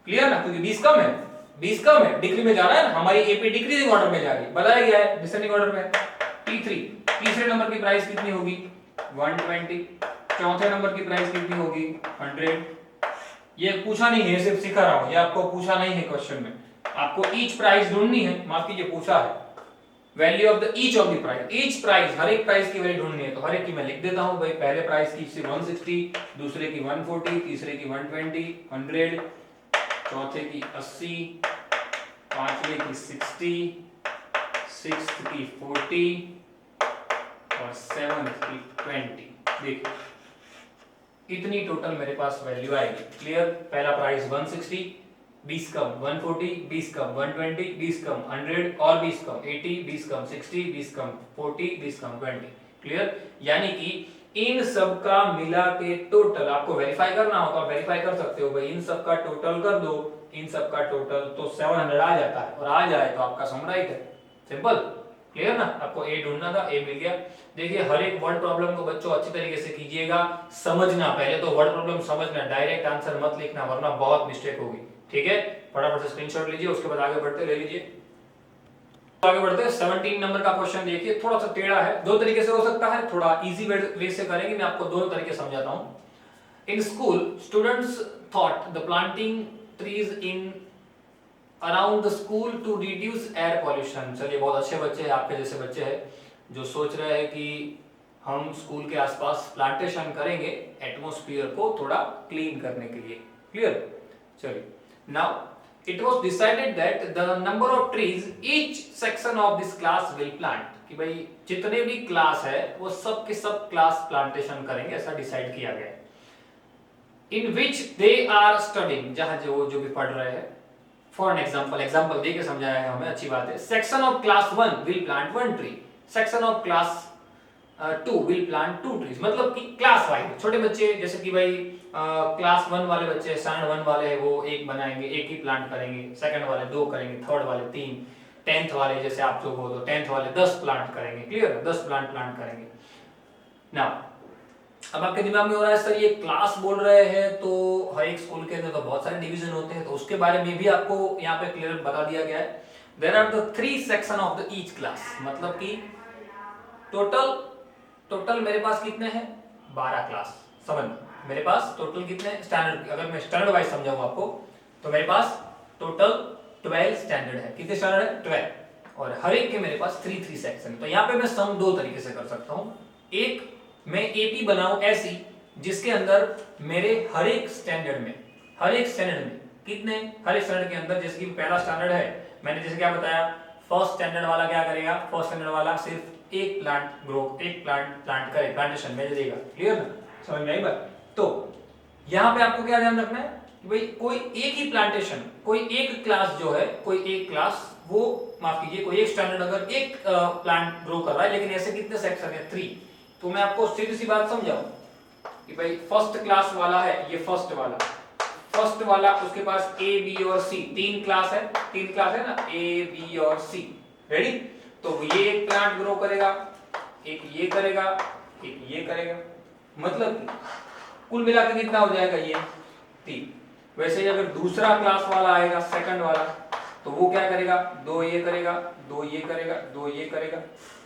क्लियर ना, क्योंकि 20 कम है, 20 कम है, डिग्री में जा रहा है ना, हमारी एपी डिक्रीजिंग ऑर्डर में जा रही है, बताया गया है डिसेंडिंग ऑर्डर में। T3 तीसरे नंबर की प्राइस कितनी होगी 120, चौथे नंबर की प्राइस कितनी होगी 100। ये पूछा नहीं है, सिर्फ सिखा रहा हूं, ये आपको पूछा नहीं है क्वेश्चन में, आपको ईच प्राइस ढूंढनी है, माफ कीजिए पूछा है value of the each of the price, each price हर एक प्राइस की वैल्यू ढूंढनी है, तो हर एक की मैं लिख देता हूं भाई, पहले प्राइस की 160, दूसरे की 140, तीसरे की 120 100, चौथे की 80, पांचवे की 60, सिक्स्थ की 40 और सेवंथ की 20। देखिए इतनी टोटल मेरे पास वैल्यू आएगी, क्लियर। पहला प्राइस 160, 20 कम 140, 20 कम 120, 20 कम 100 और 20 कम 80, 20 कम 60, 20 कम 40, 20 कम 20, क्लियर। यानी कि इन सब का मिला के टोटल आपको वेरीफाई करना हो तो आप वेरीफाई कर सकते हो भाई, इन सब का टोटल कर दो, इन सब का टोटल तो 700 आ जाता है, और आ जाए तो आपका सम राइट है, सिंपल, क्लियर ना। आपको ए ढूंढना था, ए मिल गया। देखिए हर एक वर्ड प्रॉब्लम को बच्चों अच्छी तरीके से कीजिएगा, समझना, पहले तो वर्ड प्रॉब्लम समझना, डायरेक्ट आंसर मत लिखना वरना बहुत मिस्टेक होगी, ठीक है। फटाफट से स्क्रीनशॉट लीजिए, उसके बाद आगे बढ़ते, ले लीजिए। आगे बढ़ते हैं 17 नंबर का क्वेश्चन देखिए, थोड़ा सा टेढ़ा है, दो तरीके से हो सकता है, थोड़ा इजी वे से करेंगे, मैं आपको दोनों तरीके समझाता हूं। In school students thought the planting trees in around the school to reduce air pollution. चलिए बहुत अच्छे बच्चे हैं, आपके जैसे बच्चे हैं जो सोच रहे हैं कि हम स्कूल के आसपास प्लांटेशन करेंगे एटमॉस्फेयर को थोड़ा क्लीन करने के लिए, क्लियर। चलिए now it was decided that the number of trees each section of this class will plant, कि भाई जितने भी क्लास है वो सब के सब क्लास प्लांटेशन करेंगे, ऐसा डिसाइड किया गया। in which they are studying, जहां जो भी पढ़ रहे हैं, फॉर एन एग्जांपल देके समझाया है हमें, अच्छी बात है। Section of class 1 will plant 1 tree, section of class 2 will plant 2 trees, मतलब कि क्लास वाइज छोटे बच्चे, जैसे कि भाई क्लास 1 वाले बच्चे, स्टैंडर्ड 1 वाले वो एक बनाएंगे, एक ही प्लांट करेंगे, सेकंड वाले 2 करेंगे, थर्ड वाले 3, 10th वाले जैसे आप लोग हो तो 10th वाले 10 प्लांट करेंगे, क्लियर, 10 प्लांट करेंगे। नाउ अब आपके दिमाग में हो रहा है सर ये क्लास बोल रहे हैं तो हर एक स्कूल के अंदर तो बहुत सारे डिवीजन होते हैं, तो उसके बारे में भी आपको यहाँ पे क्लियर बता दिया गया है। There are the 3 section of the each class, मतलब कि टोटल मेरे पास कितने हैं 12 क्लास, समझ मेरे पास टोटल कितने स्टैंडर्ड, अगर मैं स्टैंडर्ड वाइज समझाऊं आपको तो मेरे पास टोटल 12 स्टैंडर्ड है, कितने स्टैंडर्ड है 12, और हर एक के मेरे पास 3 सेक्शन। तो यहाँ पे मैं सम दो तरीके से कर सकता हूँ, एक मैं एपी बनाऊं ऐसी जिसके अंदर मेरे हर एक स्टैंडर्ड में कितने, हर एक स्टैंडर्ड के अंदर, जैसे कि पहला स्टैंडर्ड है, मैंने जैसे क्या बताया, फर्स्ट स्टैंडर्ड वाला क्या करेगा, फर्स्ट स्टैंडर्ड वाला सिर्फ एक प्लांट करे, प्लांटेशन में देगा, क्लियर ना, समझ में आई बात। तो यहाँ पे आपको क्या ध्यान रखना है कि भाई कोई एक ही प्लांटेशन, कोई एक क्लास जो है, कोई एक क्लास वो, माफ कीजिए, कोई एक स्टैंडर्ड अगर एक प्लांट ग्रो कर रहा है, लेकिन ऐसे कितने सेक्शन है 3, तो मैं आपको सीधी सी बात समझाऊं कि भाई फर्स्ट क्लास वाला है, ये फर्स्ट वाला उसके पास ए बी और सी, 3 क्लास है ना, ए बी और सी, रेडी। तो ये एक प्लांट ग्रो करेगा, एक ये करेगा, एक ये करेगा, मतलब कुल मिलाकर कितना हो जाएगा ये 3। वैसे ही अगर दूसरा क्लास वाला आएगा, सेकंड वाला, तो वो क्या करेगा, 2 ये करेगा, 2 ये करेगा, 2 ये करेगा,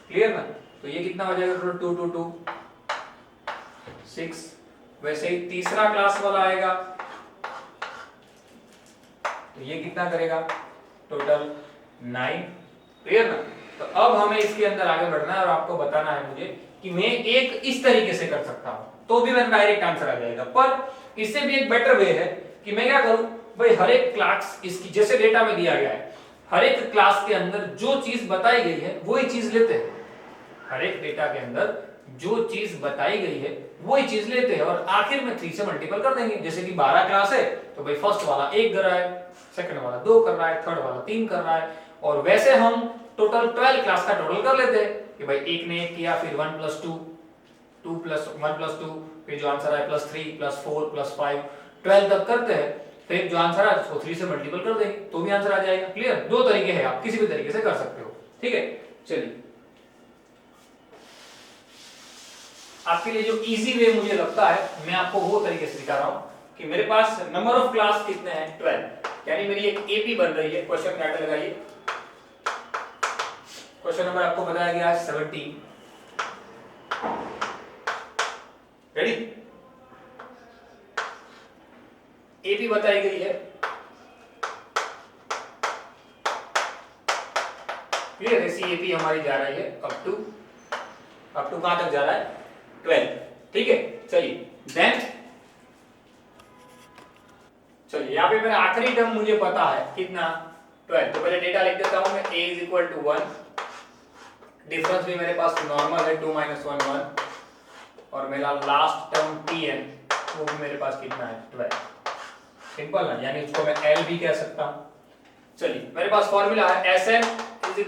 क्लियर ना। तो ये कितना हो जाएगा, 2 2 2 6, वैसे ही तीसरा क्लास वाला आएगा, तो ये कितना करेगा टोटल 9। क्लियर ना? तो अब हमें इसके अंदर आगे बढ़ना है और आपको बताना है मुझे कि मैं एक इस तरीके से कर सकता हूं तो भी मेरा डायरेक्ट आंसर आ जाएगा, पर इससे भी एक बेटर वे है कि मैं क्या करूं भाई, हर एक क्लास इसकी जैसे डेटा में दिया गया है, हर एक क्लास के अंदर जो चीज बताई गई है वही चीज लेते हैं। हर एक डेटा के अंदर जो चीज बताई गई है वही चीज लेते हैं और आखिर में 3 से मल्टीपल कर देंगे। जैसे कि 12 क्लास है तो भाई फर्स्ट वाला 1 कर रहा है, सेकंड वाला 2 कर रहा है, थर्ड वाला 3 कर रहा है, और वैसे हम टोटल 12 क्लास का टोटल कर लेते हैं कि भाई एक ने 1 किया, फिर 1 + 2, 2 + 1 + 2, फिर जो आंसर है +3 +4 +5 12 तक करते हैं, फिर जो आंसर है उसको 3 से मल्टीपल कर देंगे तो भी आंसर आ जाएगा। क्लियर? दो तरीके हैं, आप किसी भी तरीके से कर सकते हो। ठीक है, चलिए आपके लिए जो इजी वे मुझे लगता है मैं आपको वो तरीके से दिखा रहा हूं कि मेरे पास नंबर ऑफ क्लास कितने हैं 12, यानी मेरी एक एपी बन रही है। क्वेश्चन क्या लगाइए, क्वेश्चन नंबर आपको बताया गया है 17। रेडी? एपी बताई गई है, क्लियर? ऐसी एपी हमारी जा रही है अप टू कहां तक जा रहा है 12। ठीक है, चलिए देन चलिए यहाँ पे मेरा आखिरी टर्म मुझे पता है कितना 12, तो पहले डेटा लिख देता हूं मैं, a = 1, डिफरेंस भी मेरे पास नॉर्मल है 2 - 1 1, और मेरा लास्ट टर्म tn वो भी मेरे पास कितना है 12। सिंपल ना, यानी उसको मैं l भी कह सकता हूं। चलिए मेरे पास फॉर्मूला है Sn = n/2,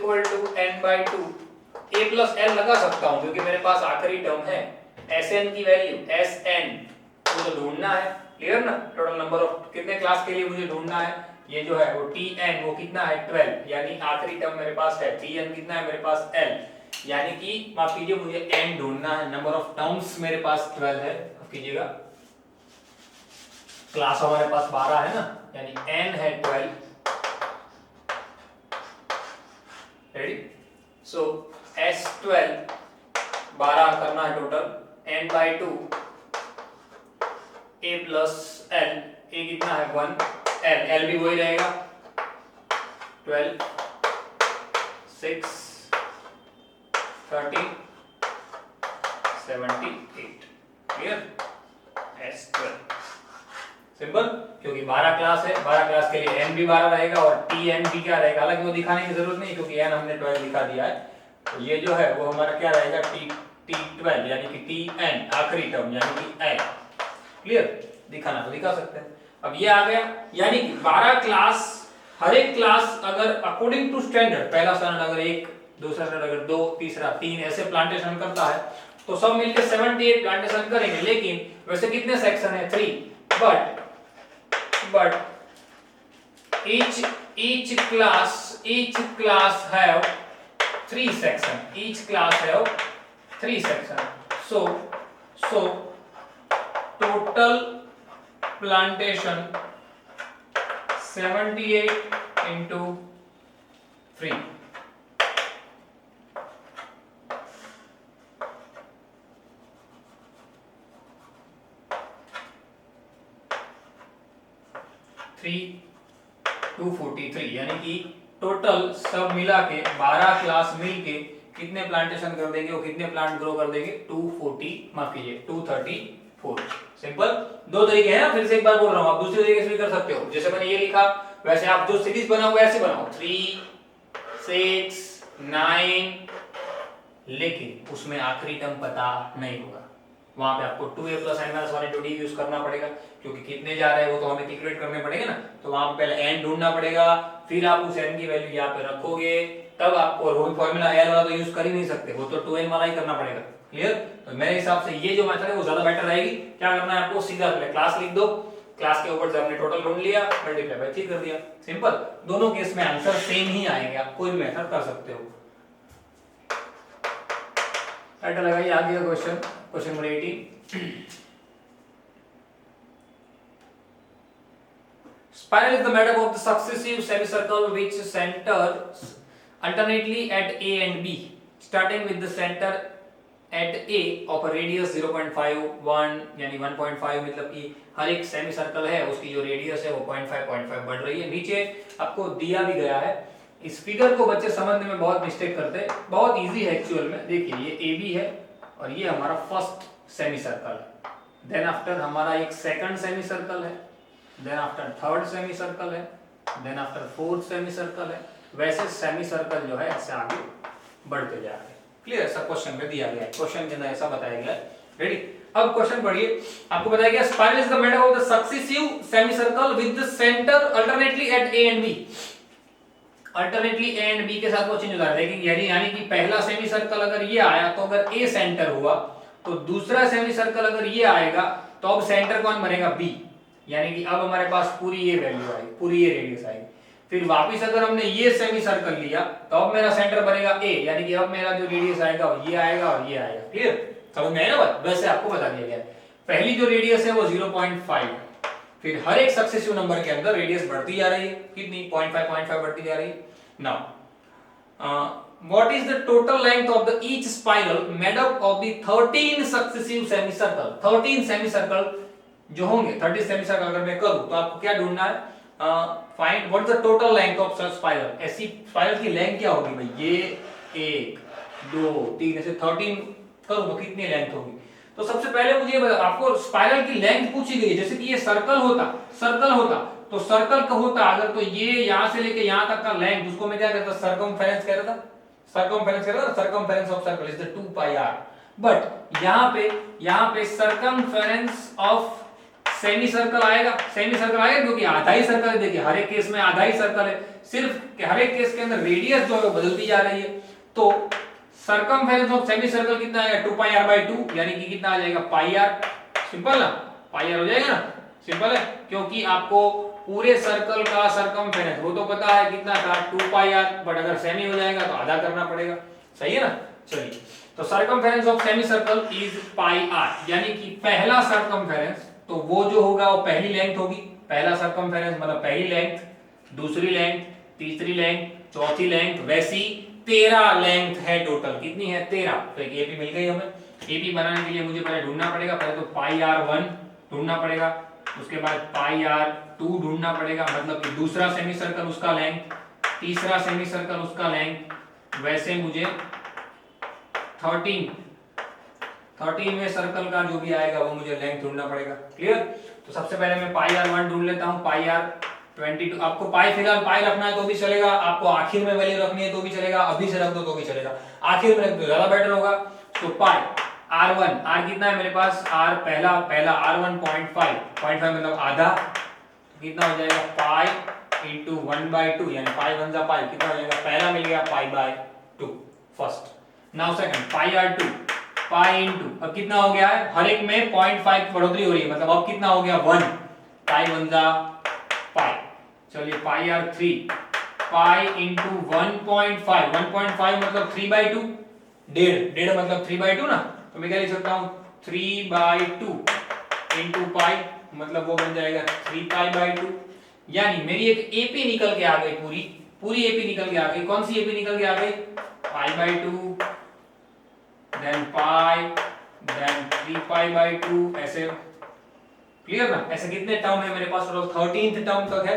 a + l लगा सकता हूं क्योंकि मेरे पास आखिरी टर्म है। Sn की वैल्यू Sn मुझे ढूंढना है, क्लियर ना? टोटल नंबर ऑफ कितने क्लास के लिए मुझे ढूंढना है, ये जो है वो tn वो कितना है 12, यानी आखिरी टर्म मेरे पास है tn कितना है मेरे पास l, यानी कि माफ कीजिए मुझे n ढूंढना है। नंबर ऑफ टर्म्स मेरे पास 12 है, माफ कीजिएगा क्लास हमारे पास 12 है ना, यानी n है 12। रेडी? सो S12 12 करना है total, n/2 a + l, a कितना है 1, l भी वही रहेगा 12 6 13 78। क्लियर? S12 सिंपल, क्योंकि 12 क्लास है, 12 क्लास के लिए n भी 12 रहेगा और tn भी क्या रहेगा, हालांकि वो दिखाने की जरूरत नहीं क्योंकि n हमने 12 दिखा दिया है। तो ये जो है वो हमारा क्या रहेगा t12, यानी कि tn आखिरी टर्म यानी कि n। क्लियर? दिखाना तो दिखा सकते हैं। अब ये आ गया, यानी कि 12 क्लास, हर एक क्लास अगर अकॉर्डिंग टू स्टैंडर्ड, पहला स्टैंडर्ड अगर 1, दूसरा स्टैंडर्ड अगर 2, तीसरा 3 ऐसे प्लांटेशन करता है तो सब मिलकर 78 प्लांटेशन करेंगे, लेकिन वैसे कितने सेक्शन है 3, but each class have 3 section, each class have 3 section, so total plantation 78 into 3, three 243, यानी कि टोटल सब मिला के 12 क्लास मिल के कितने प्लांटेशन कर देंगे, वो कितने प्लांट ग्रो कर देंगे 240, माफ कीजिए 234। सिंपल, दो तरीके हैं, फिर से एक बार बोल रहा हूं, आप दूसरे तरीके से भी कर सकते हो। जैसे मैंने ये लिखा वैसे आप जो सीरीज बनाओ ऐसे बनाओ 3 6 9, लेकिन उसमें आखिरी टर्म पता नहीं होगा, वहां पे आपको 2a + n - 1 * d यूज करना पड़ेगा क्योंकि कितने जा रहे हैं वो तो हमें कैलकुलेट करने पड़ेंगे ना। तो वहां पे पहले n ढूंढना पड़ेगा, फिर आप उस n की वैल्यू यहाँ पे रखोगे, तब आपको वो फॉर्मूला l वाला तो यूज कर ही नहीं सकते, वो तो 2n वाला ही करना पड़ेगा। क्लियर? तो मेरे हिसाब से ये जो मेथड है वो ज्यादा बेटर रहेगी। क्या करना है आपको, सीधा पहले क्लास लिख दो, क्लास के ऊपर से हमने टोटल ढूंढ लिया, मल्टीप्लाई बाय 3 कर दिया, सिंपल। दोनों केस में आंसर सेम ही आएंगे, आप कोई भी मेथड कर सकते हो। टाइटल लगाइए आगे का question number 18। Spiral is the made up of the successive semicircle which centers alternately at A and B, starting with the center at a of radius 0.51 यानी 1.5, मतलब कि हर एक सेमी सर्कल है उसकी जो रेडियस है वो 0.5 बढ़ रही है। नीचे आपको दिया भी गया है। इस फिगर को बच्चे समझने में बहुत मिस्टेक करते हैं, बहुत इजी है एक्चुअल में। देखिए ये ए बी है और ये हमारा फर्स्ट सेमी सर्कल है, देन आफ्टर हमारा एक सेकंड सेमी सर्कल है, then after third semi circle है, then after fourth semi circle है। वैसे सेमी सर्कल जो है ऐसे आगे बढ़ते जा रहे हैं। क्लियर? ऐसा क्वेश्चन में दिया गया है, क्वेश्चन के अंदर ऐसा बताया गया है। रेडी? अब क्वेश्चन पढ़िए। आपको बताया गया spiral is the made of the successive semi circle with the centre alternately at a and b. Alternately a and b के साथ वो चेंज हो रहा है, लेकिन यानी कि पहला सेमी सर्कल अगर ये आया तो अगर ए सेंटर हुआ, तो दूसरा सेमी सर्कल अगर ये आएगा तो अब सेंटर कौन बनेगा? बी। यानी कि अब हमारे पास पूरी ये वैल्यू आएगी, पूरी ये रेडियस आएगी। फिर वापिस अगर हमने ये सेमी सर्कल लिया तो अब मेरा सेंटर बनेगा ए, यानी कि अब मेरा जो रेडियस आएगा वो ये आएगा और ये आएगा। क्लियर? समझ में आया ना बात? वैसे आपको बता दिया गया है। पहली जो रेडियस है वो 0.5, फिर हर एक सक्सेसिव नंबर के अंदर रेडियस बढ़ती जा रही है। कितनी? 0.5 बढ़ती जा रही है। Now what is the total length of the each spiral made up of the 13 successive semicircle? 13 semicircle जो होंगे, 30 semicircle अगर मैं करूं तो आपको क्या ढूंढना है? Find what is the total length of such spiral. ऐसी स्पाइरल की लेंथ क्या होगी भाई? ये 1 2 3 ऐसे 13 करूं तो कितनी लेंथ होगी? तो सबसे पहले मुझे आपको स्पाइरल की लेंथ पूछी गई है। जैसे कि ये सर्कल होता तो सर्कल का होता अगर, तो ये यहां से लेके यहां तक का लेंथ, उसको मैं क्या कहता? सर्कमफेरेंस कहता था। Circumference of circle is the 2 pi r। But यहां पे सर्कमफेरेंस ऑफ सेमी सर्कल आएगा, क्योंकि आधा ही सर्कल है। देखिए हर एक केस में आधा ही सर्कल है, सिर्फ हर एक केस के अंदर रेडियस जो है बदलती जा रही है। तो सर्कमफेरेंस ऑफ सेमी सर्कल कितना आएगा? 2 पाई r by 2, यानी कि कितना आ जाएगा? पाई r। सिंपल ना? पाई r हो जाएगा ना? सिंपल है, क्योंकि आपको पूरे सर्कल का सर्कमफेरेंस वो तो पता है कितना था? 2 पाई r, बट अगर सेमी हो जाएगा तो आधा करना पड़ेगा। सही है ना? चलिए, तो circumference of semi circle is pi r, यानी कि पहला सर्कमफेरेंस तो वो जो होगा वो पहली लेंथ होगी। पहला सर्कमफेरेंस मतलब पहली लेंथ, दूसरी लेंथ, तीसरी लेंथ, चौथी लेंथ, वैसी 13 लेंथ है टोटल। कितनी है? 13। तो एक एपी मिल गई हमें। एपी बनाने के लिए मुझे पहले ढूंढना पड़ेगा, पहले तो पाई r1 ढूंढना पड़ेगा, उसके बाद पाई r2 ढूंढना पड़ेगा, मतलब कि दूसरा सेमी सर्कल उसका लेंथ, तीसरा सेमी सर्कल उसका लेंथ, वैसे मुझे 13वें सर्कल का जो भी आएगा वो मुझे लेंथ ढूंढना पड़ेगा। क्लियर? तो सबसे पहले मैं पाई r1 ढूंढ लेता हूं, पाई r22। आपको पाई फिलहाल पाई रखना है तो भी चलेगा, आपको आखिर में वैल्यू रखनी है तो भी चलेगा, अभी से रख दो तो भी चलेगा, आखिर में रख दो ज्यादा बेटर होगा। तो पाई r1, r कितना है मेरे पास? r पहला r1 0.5 मतलब आधा, तो कितना हो जाएगा? पाई इंटू 1/2, यानी पाई 1 जा पाई, कितना हो जाएगा? पहला मिल गया pi by 2 first. Now second pi r2 pi into, अब कितना हो गया है? हर एक में 0.5 बढ़ोतरी हो रही है, मतलब अब कितना हो गया? 1, पाई 1 जा पाई। चलिए पाई r3 पाई इंटू 1.5 मतलब 3/2, डेढ़ मतलब 3/2 ना, तो मैं क्या लिख सकता हूं? 3/2 इंटू पाई, मतलब वो बन जाएगा 3 पाई बाई 2। यानी मेरी एक एपी निकल के आ गई, पूरी एपी निकल के आ गई। कौन सी एपी निकल के आ गई? Pi by 2, then pi, then 3 pi by 2, ऐसे। क्लियर ना? ऐसे कितने टर्म है मेरे पास? 13th टर्म तक है।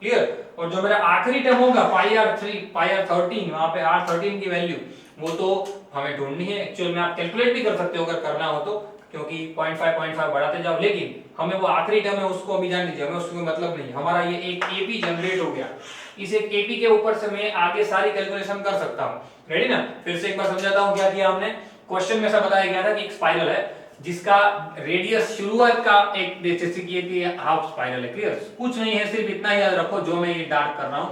क्लियर? और जो मेरा आखिरी टर्म होगा पाई r3 पाई r13, वहां पे r13 की वैल्यू वो तो हमें ढूंढनी है। एक्चुअल में आप कैलकुलेट भी कर सकते हो अगर करना हो तो, क्योंकि 0.5 बढ़ाते जाओ, लेकिन हमें वो आखिरी टर्म है उसको अभी जान लीजिए, हमें उसको मतलब नहीं। हमारा ये एक एपी जनरेट हो गया, इस एक एपी के ऊपर से मैं आगे सारी कैलकुलेशन कर सकता हूं। रेडी ना? फिर से एक बार समझाता हूं क्या किया हमने। क्वेश्चन में ऐसा बताया गया था कि एक स्पाइरल है जिसका रेडियस शुरुआत का एक जैसे कि हाफ स्पाइरल है। क्लियर? कुछ नहीं है, सिर्फ इतना याद रखो जो मैं ये डार्क कर रहा हूं,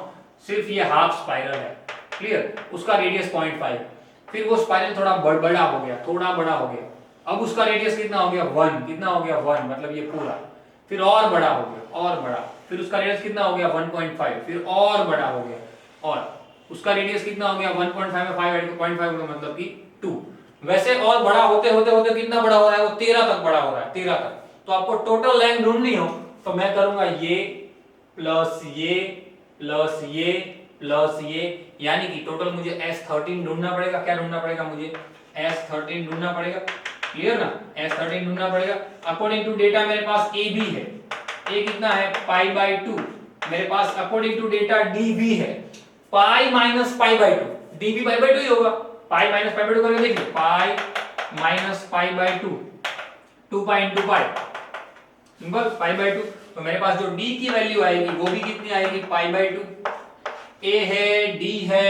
सिर्फ ये हाफ स्पाइरल है। क्लियर? उसका रेडियस 0.5, फिर वो स्पाइरल थोड़ा बड़ा हो गया, अब उसका रेडियस कितना हो गया? 1। कितना हो गया? 1, मतलब ये पूरा। फिर और बड़ा हो गया, और बड़ा, फिर उसका रेडियस कितना हो गया? 1.5, फिर और बड़ा हो गया, और उसका रेडियस कितना हो गया? 1.5 में 5.5 मतलब कि 2। वैसे और बड़ा होते होते कितना बड़ा हो रहा है? वो 13 तक बड़ा हो रहा है, 13 तक। तो आपको टोटल लेंथ ढूंढनी हो तो मैं करूंगा ये प्लस ये प्लस ये प्लस ये, यानी कि टोटल मुझे S13 ढूंढना पड़ेगा। क्या ढूंढना पड़ेगा मुझे? S13 ढूंढना पड़ेगा, क्लियर ना, S13 ढूंढना पड़ेगा। अकॉर्डिंग टू डेटा मेरे पास A भी है, A कितना है π/2, मेरे पास अकॉर्डिंग टू डेटा D भी है π - π/2, D भी π/2 ही होगा, π - π/2 करके देखिए, π - π/2, 2π × π, सिंपल π/2। तो मेरे पास जो D की वैल्यू आएगी वो भी कितनी आएगी π/2। A है, D है,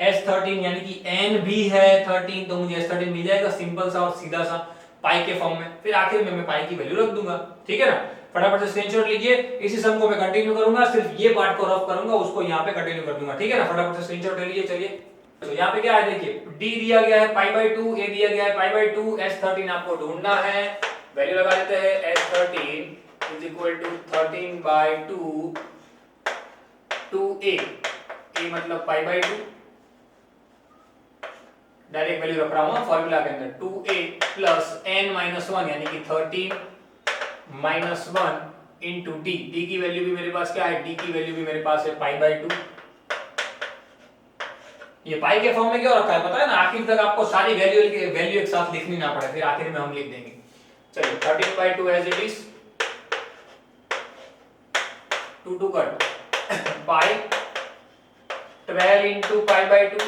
S13 यानी कि N भी है 13, तो मुझे S13 मिल जाएगा, सिंपल सा और सीधा सा पाई के फॉर्म में। फिर आखिर में मैं पाई की वैल्यू रख दूंगा, ठीक है ना। फटाफट से स्क्रीनशॉट लीजिए, इसी सम को मैं कंटिन्यू करूंगा, सिर्फ ये पार्ट को रफ करूंगा, उसको यहाँ पे कंटिन्यू कर दूंगा, ठीक है ना। फटाफट से स्क्रीनशॉट ले लीजिए। चलिए, तो यहाँ पे क्या है देखिए, D दिया गया है π/2, A दिया गया है π/2, S13 आपको ढूंढना है, वैल्यू लगा देते हैं S13 = 13/2 2A, A मतलब π/2, डायरेक्ट वैल्यू रख रहा हूं फॉर्मूला के अंदर, 2A प्लस n - 1 यानी कि 13 - 1 इंटू D, D की वैल्यू भी मेरे पास क्या है, D की वैल्यू भी मेरे पास है π/2। ये पाई के फॉर्म में क्यों रखा है पता है ना, आखिर तक आपको सारी वैल्यू एक साथ लिखनी ना पड़े, फिर आखिर में हम लिख देंगे। चलिए 13/2 as it is, 2 cut, pi 12 into π/2,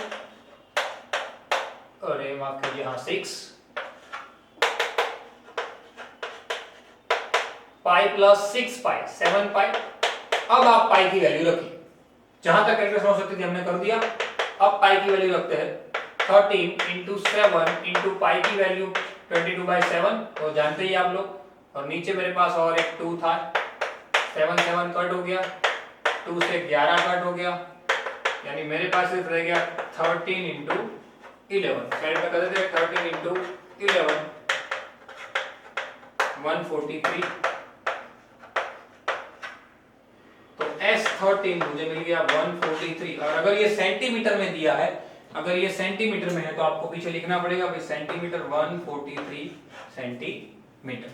अरे माफ कीजिए, हाँ 6 पाई प्लस 6 पाई 7 पाई। अब आप पाई की वैल्यू रखिए, जहां तक कैलकुलेशन हो सकती थी हमने कर दिया। अब पाई की वैल्यू रखते हैं, 13 इंटू 7 इंटू पाई की वैल्यू 22/7, तो जानते ही आप लोग। और नीचे मेरे पास और एक 2 था, 7 7 कट हो गया, 2 से 11 कट हो गया, यानी मेरे पास सिर्फ रह गया 13 इंटू 11, साइड में कर देते हैं 13 इंटू 11 143। तो S13 मुझे मिल गया 143। और अगर ये सेंटीमीटर में दिया है, अगर ये सेंटीमीटर में है तो आपको पीछे लिखना पड़ेगा भाई सेंटीमीटर, 143 सेंटीमीटर,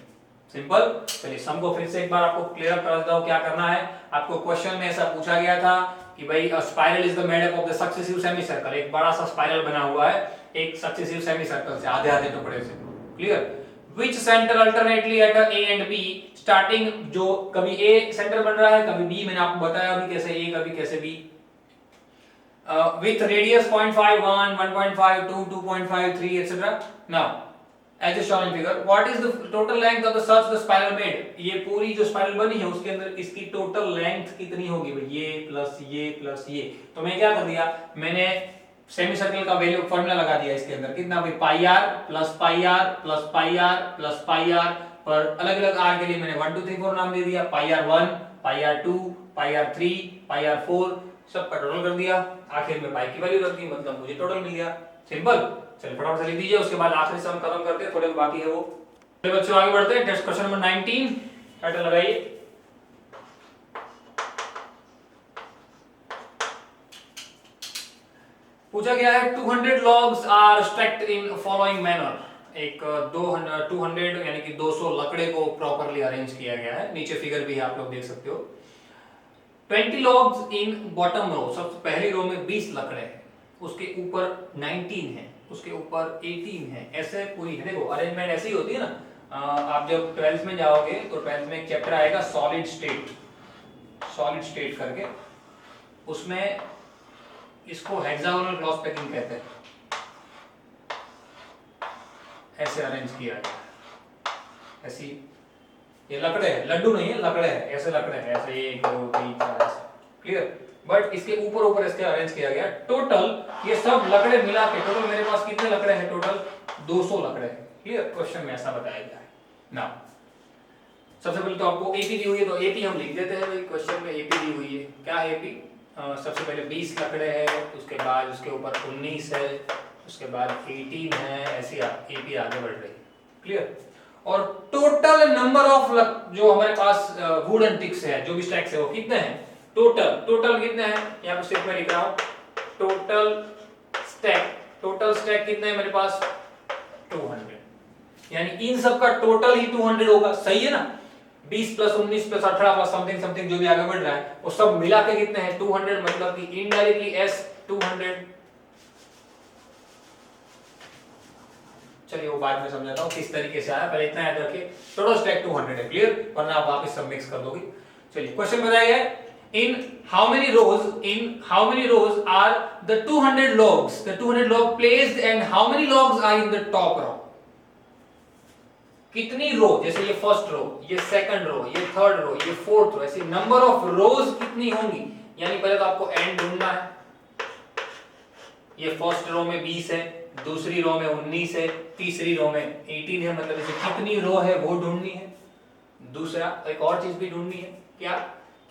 सिंपल। चलिए सम को फिर से एक बार आपको क्लियर कर देता हूं क्या करना है। आपको क्वेश्चन में ऐसा पूछा गया था कि भाई अ spiral is the made up of the successive semicircle, एक बड़ा सा स्पाइरल बना हुआ है एक सक्सेसिव सेमीसर्कल से, आधे आधे टुकड़े से, clear. Which center alternately at A and B, starting जो कभी A सेंटर बन रहा है, कभी B, मैंने आपको बताया अभी कैसे A कभी कैसे B, with radius 0.51 1.5 2 2.5 3 etc. Now as is shown in figure, what is the total length of the such the spiral made, ये पूरी जो स्पाइरल बनी है उसके अंदर इसकी टोटल लेंथ कितनी होगी भाई, ये प्लस ये प्लस ये। तो मैं क्या कर दिया, मैंने सेमी सर्कल का वैल्यू फॉर्मूला लगा दिया इसके अंदर, कितना भाई pi R plus pi R plus pi R plus pi R, पर अलग अलग आर के लिए मैंने 1 2 3 4 नाम दे दिया, pi R 1 pi R 2 pi R 3 pi R 4, सबका टोटल कर दिया, आखिर में पाई की वैल्यू रख दी, मतलब मुझे टोटल मिल गया, सिंपल। चलिए फटाफट से लिख दीजिए, उसके बाद आखिरी सम खत्म करते हैं, थोड़े बाकी है वो। चलिए बच्चों आगे बढ़ते हैं, टेस्ट क्वेश्चन नंबर 19, टाइटल लगाइए। पूछा गया है 200 logs are stacked in following manner, एक 200 यानी कि 200 लकड़े को प्रॉपर्ली अरेंज किया गया है, नीचे फिगर भी है आप लोग देख सकते हो। 20 logs in bottom row, सबसे पहली रो में 20 लकड़े हैं, उसके ऊपर 19 है, उसके ऊपर 18 है, ऐसे पूरी है। देखो अरेंजमेंट ऐसी होती है ना, आप जब 12th में जाओगे तो 12th में एक चैप्टर आएगा सॉलिड स्टेट करके, उसमें इसको हेक्सागोनल ग्लॉस पैकिंग कहते हैं, ऐसे अरेंज किया गया, ऐसी ये लकड़े हैं, लड्डू नहीं है लकड़े हैं, ऐसे लकड़े हैं, ऐसे 1 2 3 4 क्लियर, बट इसके ऊपर ऊपर इसके अरेंज किया गया। टोटल ये सब लकड़े मिला के टोटल मेरे पास कितने लकड़े हैं, टोटल 200 लकड़े हैं, क्लियर। क्वेश्चन में ऐसा बताया गया है ना। सबसे पहले तो आपको एपी दी हुई है, तो एपी हम लिख देते हैं भाई, क्वेश्चन में एपी दी हुई है, क्या है एपी, सबसे पहले 20 लकड़े हैं, उसके बाद उसके ऊपर 19 है, उसके बाद 18 है, ऐसी एपी आगे बढ़ रही है, क्लियर। और टोटल नंबर ऑफ जो हमारे पास वुड एंड टिक्स है, जो भी स्टैक्स है वो कितने हैं, टोटल कितने हैं, यहाँ पे सिर्फ मैं लिख रहा हूँ टोटल स्टैक कितने हैं मेरे पास 200, यानी इन सब का टोटल ही 200 होगा, सही है ना। 20 प्लस 19 प्लस 18 प्लस समथिंग जो भी आगे बढ़ रहा है वो सब मिला के कितने हैं 200, मतलब कि इनडायरेक्टली S 200 चलिए वो बाद में समझाता हूँ किस तरीके से आया, पहले इतना याद रखिए टोटल स्टैक 200 है, क्लियर, वरना आप वापस सब मिक्स कर दोगे। चलिए क्वेश्चन बताया गया है in how many rows are the 200 log placed and how many logs are in the top row। कितनी रो, जैसे ये फर्स्ट रो, ये सेकंड रो, ये थर्ड रो, ये फोर्थ रो, ऐसे नंबर ऑफ रोज कितनी होंगी, यानी पहले तो आपको एन ढूंढना है। ये फर्स्ट रो में 20 है, दूसरी रो में 19 है, तीसरी रो में 18 है, मतलब इसे कितनी रो है वो ढूंढनी है। दूसरा एक और चीज भी ढूंढनी है, क्या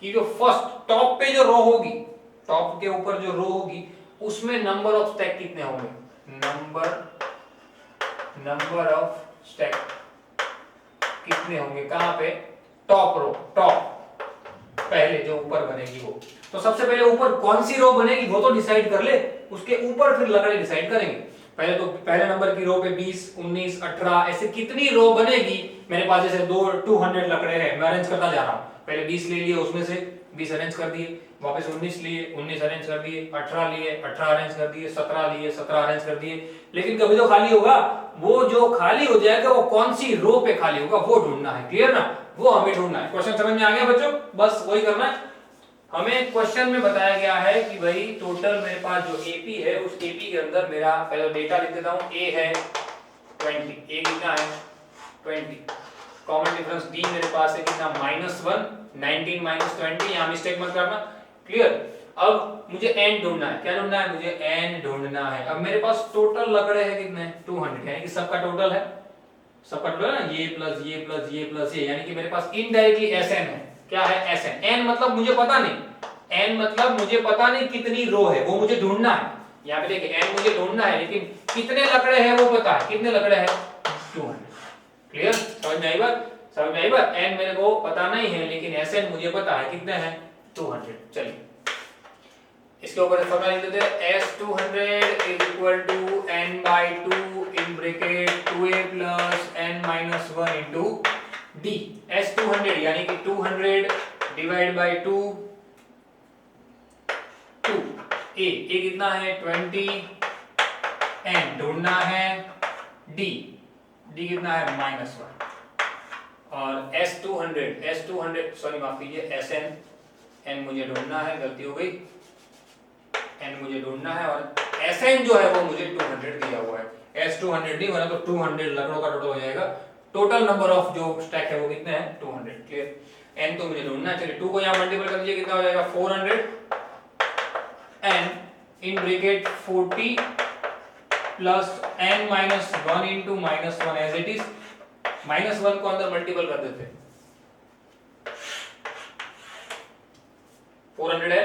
कि जो फर्स्ट टॉप पे जो रो होगी, टॉप के ऊपर जो रो होगी उसमें नंबर ऑफ स्टैक कितने होंगे, नंबर ऑफ स्टैक कितने होंगे, कहां पे, टॉप रो, टॉप पहले जो ऊपर बनेगी वो। तो सबसे पहले ऊपर कौन सी रो बनेगी वो तो डिसाइड कर ले, उसके ऊपर फिर लकड़े डिसाइड करेंगे। पहले तो पहले नंबर की रो पे 20, 19, 18 ऐसे कितनी रो बनेगी। मेरे पास जैसे 200 लकड़े हैं, मैं अरेंज करता जा रहा हूं, पहले 20 ले लिए, उसमें से 20 अरेंज कर दिए, वापस 19 लिए, 19 अरेंज कर दिए, 18 लिए, 18 अरेंज कर दिए, 17 लिए, 17 अरेंज कर दिए। लेकिन कभी तो खाली होगा, वो जो खाली हो जाएगा वो कौन सी रो पे खाली होगा वो ढूंढना है, क्लियर ना, वो हमें ढूंढना है। क्वेश्चन समझ में आ गया बच्चों, बस वही करना है हमें। क्वेश्चन में बताया गया है कि भाई टोटल मेरे पास जो एपी है उस एपी के अंदर मेरा पहले डेटा लिख देता हूं, ए है 20, ए कितना है 20, कॉमन डिफरेंस डी मेरे पास है कितना -1, 19 -20, यहां मिस्टेक मत करना, क्लियर। अब मुझे एन ढूंढना है, क्या ढूंढना है, मुझे एन ढूंढना है। अब मेरे पास टोटल लकड़े हैं कितने, 200, यानी कि सबका टोटल है, सबका टोटल है ना, ये प्लस ये प्लस ये प्लस ये, यानी कि मेरे पास इनडायरेक्टली एसएन है। क्या है, एसएन। एन मतलब मुझे पता नहीं, एन मतलब मुझे पता नहीं कितनी रो है, वो मुझे ढूंढना है। यहाँ पे देखिए एन मुझे ढूंढना है, लेकिन कितने लकड़े हैं वो पता है, कितने लकड़े हैं 200, क्लियर, समझ में आई बात, समझ में आई बात। एन मेरे को पता नहीं है, लेकिन एसएन मुझे पता है कितने हैं 200। चलिए इसके ऊपर फॉर्मूला लिख देते हैं, S200 is equal to n/2 in bracket 2a plus n-1 into d। S200 यानी कि 200 डिवाइड बाय 2, 2 a कितना है 20, n ढूंढना है, d कितना है -1, और S200 सॉरी माफ कीजिए SN, n मुझे ढूंढना है, गलती हो गई, n मुझे ढूंढना है, और Sn जो है वो मुझे 200 दिया हुआ है। S200 नहीं बना तो 200 लकड़ों का टोटल हो जाएगा। टोटल नंबर ऑफ जो स्टैक है वो कितने हैं 200, क्लियर। n तो मुझे ढूंढना है, चलिए 2 को यहां मल्टीपल कर दीजिए, कितना हो जाएगा 400, n इन bracket 40 plus n-1 into -1 as it is, -1 को अंदर मल्टीपल कर देते हैं, 400 है,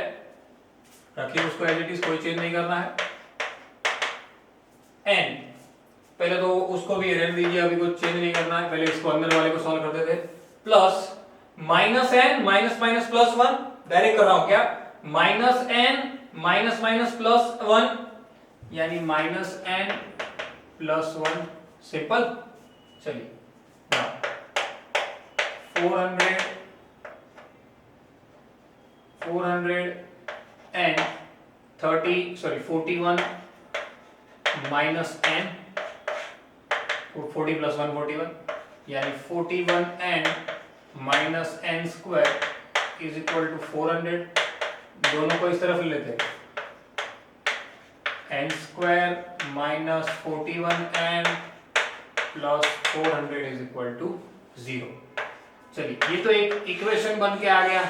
रखिए उसको एज इट इज, कोई चेंज नहीं करना है। n पहले तो उसको भी रहने दीजिए, अभी कुछ चेंज नहीं करना है, पहले इसको अंदर वाले को सॉल्व कर देते, plus -n minus plus 1, direct कर रहा हूं क्या, -n माइनस प्लस 1 यानी -n प्लस 1, सिंपल। चलिए 400 n 41 माइनस n, 40 प्लस 1 41, यानी 41n minus n square is equal to 400। दोनों को इस तरफ ले लेते हैं, n square minus 41n plus 400 is equal to 0। चलिए ये तो एक इक्वेशन बन के आ गया।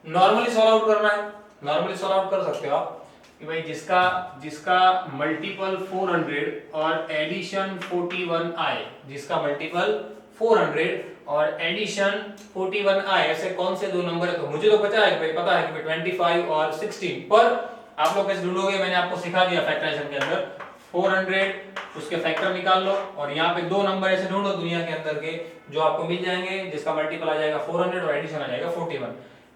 नॉर्मली सॉल्व आउट करना है, नॉर्मली सॉल्व आउट कर सकते हो आप कि भाई जिसका मल्टीपल 400 और एडिशन 41 आए, जिसका मल्टीपल 400 और एडिशन 41 आए, ऐसे कौन से दो नंबर है। तो मुझे तो पता है कि 25 और 16, पर आप लोग कैसे ढूंढोगे, मैंने आपको सिखा दिया फैक्टराइजेशन के अंदर। 400 उसके फैक्टर निकाल लो, और यहाँ पे दो नंबर ऐसे ढूंढो दुनिया के अंदर के जो आपको मिल जाएंगे, जिसका मल्टीपल आ जाएगा 400 और एडिशन आ जाएगा 41।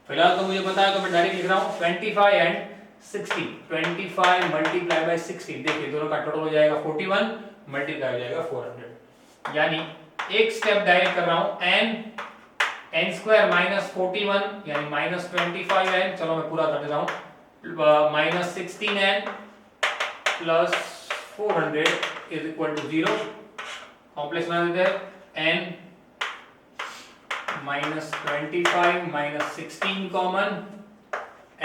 फिलहाल तो मुझे पता है तो मैं डायरेक्ट लिख रहा हूँ 25 एंड 60, 25 मल्टीप्लाई बाय 60, देखिए दोनों का टोटल हो जाएगा 41 मल्टीप्लाई हो जाएगा 400। यानी एक स्टेप डायरेक्ट कर रहा हूँ, n स्क्वायर माइनस 41 यानी माइनस 25n, चलो मैं पूरा कर देता हूँ, minus 16n plus 400 is equal to 0, complex बना देते हैं n minus 25 minus 16 common,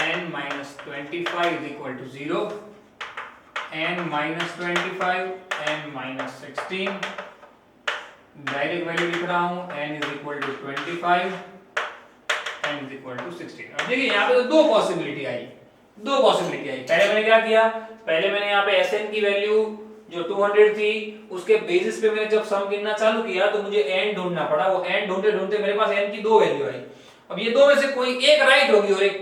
n minus 25 is equal to 0, n minus 25 n minus 16, direct value लिख रहा हूं n is equal to 25 n is equal to 16। अब देखिए यहाँ पे तो दो पॉसिबिलिटी आई। पहले मैंने क्या किया, पहले मैंने यहाँ पे Sn की वैल्यू जो 200 थी उसके बेसिस पे मैंने जब सम गिनना चालू किया तो मुझे n ढूंढना पड़ा। वो n ढूंढते ढूंढते मेरे पास n की दो वैल्यू आई। अब ये दो में से कोई एक राइट होगी और एक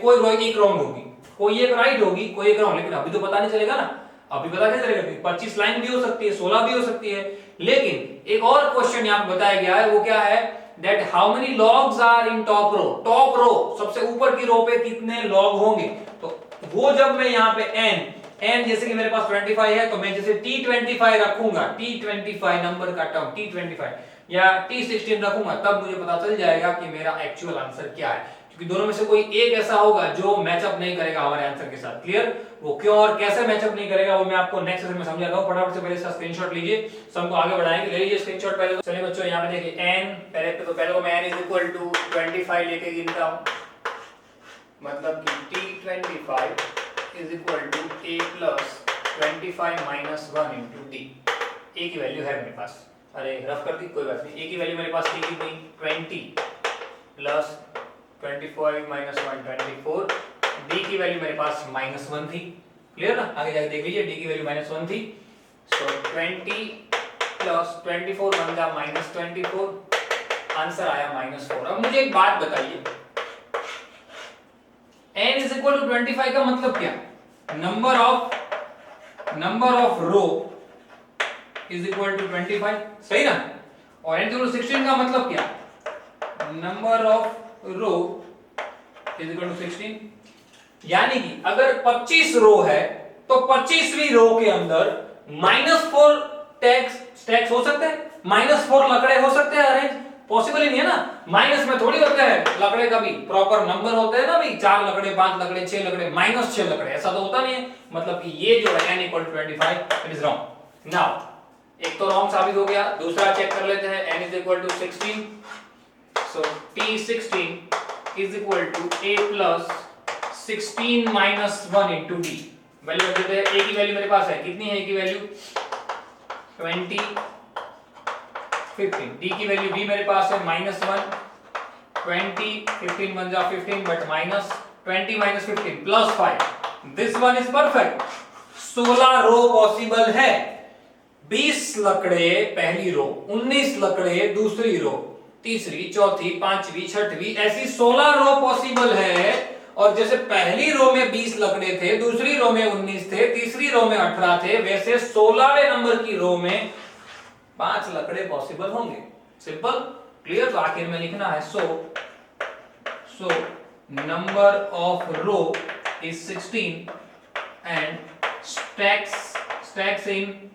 रॉन्ग होगी, कोई एक राइट होगी कोई एक रॉन्ग, लेकिन अभी तो पता नहीं चलेगा ना। अभी पता कैसे चलेगा? 25 लाइन भी हो सकती है, 16 भी हो सकती है। लेकिन एक और क्वेश्चन यहाँ पे बताया गया है, वो क्या है, that how many logs are in top row. Top row सबसे ऊपर की रो पे कितने लॉग होंगे, तो वो जब मैं यहाँ पे n जैसे कि मेरे पास 25 है तो मैं जैसे t25 रखूंगा, t25 नंबर का टर्म t25 या t16 रखूंगा, तब मुझे पता चल जाएगा कि मेरा एक्चुअल आंसर क्या है, क्योंकि दोनों में से कोई एक ऐसा होगा जो मैचअप नहीं करेगा हमारे आंसर के साथ। क्लियर? वो क्यों और कैसे मैचअप नहीं करेगा वो मैं आपको नेक्स्ट सेशन में समझाता हूं। फटाफट से पहले इसका स्क्रीनशॉट लीजिए, सम को आगे बढ़ाएंगे। ले लीजिए स्क्रीनशॉट पहले तो। चलिए बच्चों यहाँ पे देखिए n, पहले को मैं n इज इक्वल टू 25 लेके गिनता हूं, मतलब कि t25 is equal to a plus 25 minus 1 into T. a की वैल्यू है मेरे पास, अरे रफ कर दी कोई बात नहीं। a की वैल्यू मेरे पास कितनी, 20 प्लस 25 माइनस 1 24। d की वैल्यू मेरे पास -1 थी। क्लियर ना? आगे जाके देख लीजिए, d की वैल्यू -1 थी। सो 20 प्लस 24 बन गया -24, आंसर आया -4। अब मुझे एक बात बताइए, n इज इक्वल टू 25 का मतलब क्या? Number of row is equal to 25, सही ना? और n इज इक्वल टू 16 का मतलब क्या? Number of row is equal to 16। यानी कि अगर 25 रो है तो 25वीं रो के अंदर -4 स्टैक्स हो सकते हैं, -4 लकड़े हो सकते हैं अरेंज, पॉसिबल ही नहीं है ना। माइनस में थोड़ी होते हैं लकड़े का भी प्रॉपर नंबर होते हैं ना भाई, 4 लकड़े 5 लकड़े 6 लकड़े, -6 लकड़े, ऐसा तो होता नहीं है। मतलब कि ये जो है n equal to 25 it is wrong. Now एक तो रॉन्ग साबित हो गया, दूसरा चेक कर लेते हैं, n is equal to 16, so t16 is equal to a plus 16 minus 1 into D. Value रख देते हैं। a की वैल्यू मेरे पास है, कितनी है a की वैल्यू, 20 15। डी की वैल्यू भी मेरे पास है -1, 20 15 बन जा 15 but -20 minus 15 plus 5। This one is perfect. 16 row possible है, 20 लकड़े पहली रो, 19 लकड़े दूसरी रो, तीसरी चौथी पांचवी छठवीं, ऐसी 16 रो पॉसिबल है। और जैसे पहली रो में 20 लकड़े थे, दूसरी रो में 19 थे, तीसरी रो में 18 थे, वैसे 16वें नंबर की रो में 5 लकड़े पॉसिबल होंगे। Simple, clear? तो आखिर में लिखना है so number of row is 16 and stacks in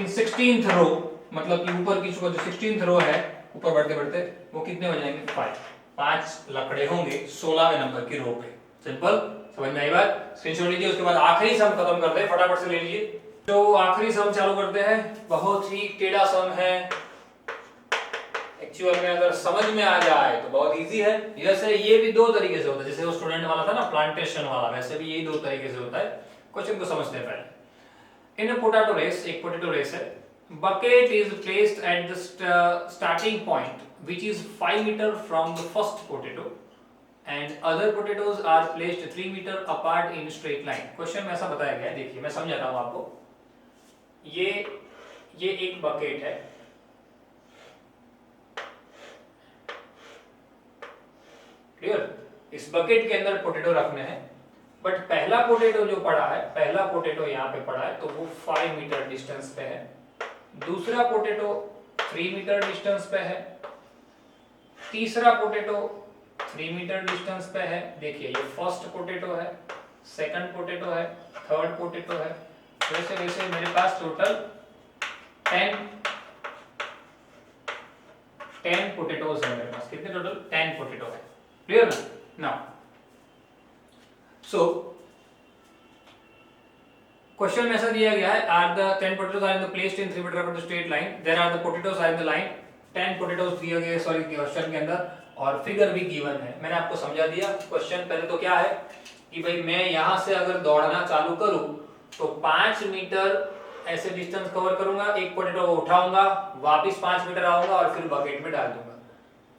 16th row, मतलब कि ऊपर की जो 16th रो है, ऊपर बढ़ते बढ़ते वो कितने हो जाएंगे, 5 लकड़े होंगे 16वें नंबर की रो पे। सिंपल, समझ में आई बात? स्क्रीनशॉट लीजिए। उसके बाद आखिरी सम खत्म करते हैं, फटाफट से ले लीजिए। तो आखिरी सम चालू करते हैं, बहुत ही टेढ़ा सम है। एक्चुअल में अगर समझ में आ जाए तो बहुत इजी है। जैसे ये भी दो तरीके से होता है, जैसे वो स्टूडेंट वाला था ना प्लांटेशन वाला, वैसे भी यही दो तरीके से होता है। क्वेश्चन को समझते हैं पहले। इन अ पोटैटो रेस, एक पोटैटो रेस है, bucket is placed at the starting point which is 5 meter from the first potato and other potatoes are placed 3 meter apart in straight line। Question में ऐसा बताया गया है, देखिए मैं समझाता हूं आपको। ये एक बकेट है, क्लियर? इस बकेट के अंदर पोटैटो रखने हैं, बट पहला पोटैटो जो पड़ा है, पहला पोटैटो यहाँ पे पड़ा है तो वो 5 मीटर डिस्टेंस पे है, दूसरा पोटैटो 3 मीटर डिस्टेंस पे है, तीसरा पोटैटो 3 मीटर डिस्टेंस पे है। देखिए ये फर्स्ट पोटैटो है, सेकंड पोटैटो है, थर्ड पोटैटो है, वैसे वैसे मेरे पास टोटल 10 पोटैटोज है मेरे पास। कितने टोटल? 10 पोटैटो है। क्लियर ना? नाउ सो क्वेश्चन में ऐसा दिया गया है, are the 10 potatoes are in the placed in 3 metre पर straight line, there are the potatoes are in the line, 10 potatoes दिए गए सॉरी क्वेश्चन के अंदर, और फिगर भी गिवन है। मैंने आपको समझा दिया क्वेश्चन। पहले तो क्या है कि भाई मैं यहां से अगर दौड़ना चालू करूं तो 5 मीटर ऐसे डिस्टेंस कवर करूंगा, एक पोटैटो को उठाऊंगा, वापस 5 मीटर आऊंगा और फिर बकेट में डाल दूंगा।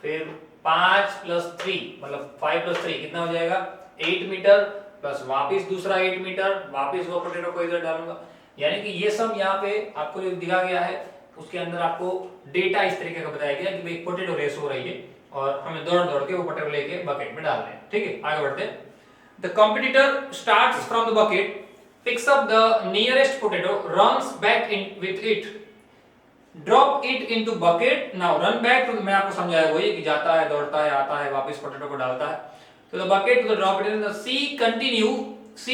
फिर 5 + 3 मतलब 5 + 3 कितना हो जाएगा 8 मीटर, प्लस वापस दूसरा 8 मीटर, वापस वो पोटैटो को इधर डालूंगा। यानी कि ये सब यहाँ पे आपको जो दिया गया है उसके अंदर आपको डेटा इस तरीके का बताया गया कि भाई पोटैटो रेस हो रही है और हमें दौड़ दौड़ के वो पोटैटो लेके बकेट में डालना है। ठीक है, आगे बढ़ते हैं। The competitor starts from the bucket, picks up the nearest potato, runs back in with it, drop it into bucket, now run back to, मैं आपको समझाया वही कि जाता है, दौड़ता है, आता है, वापस पोटैटो को डालता है, to the bucket, to the drop it in the C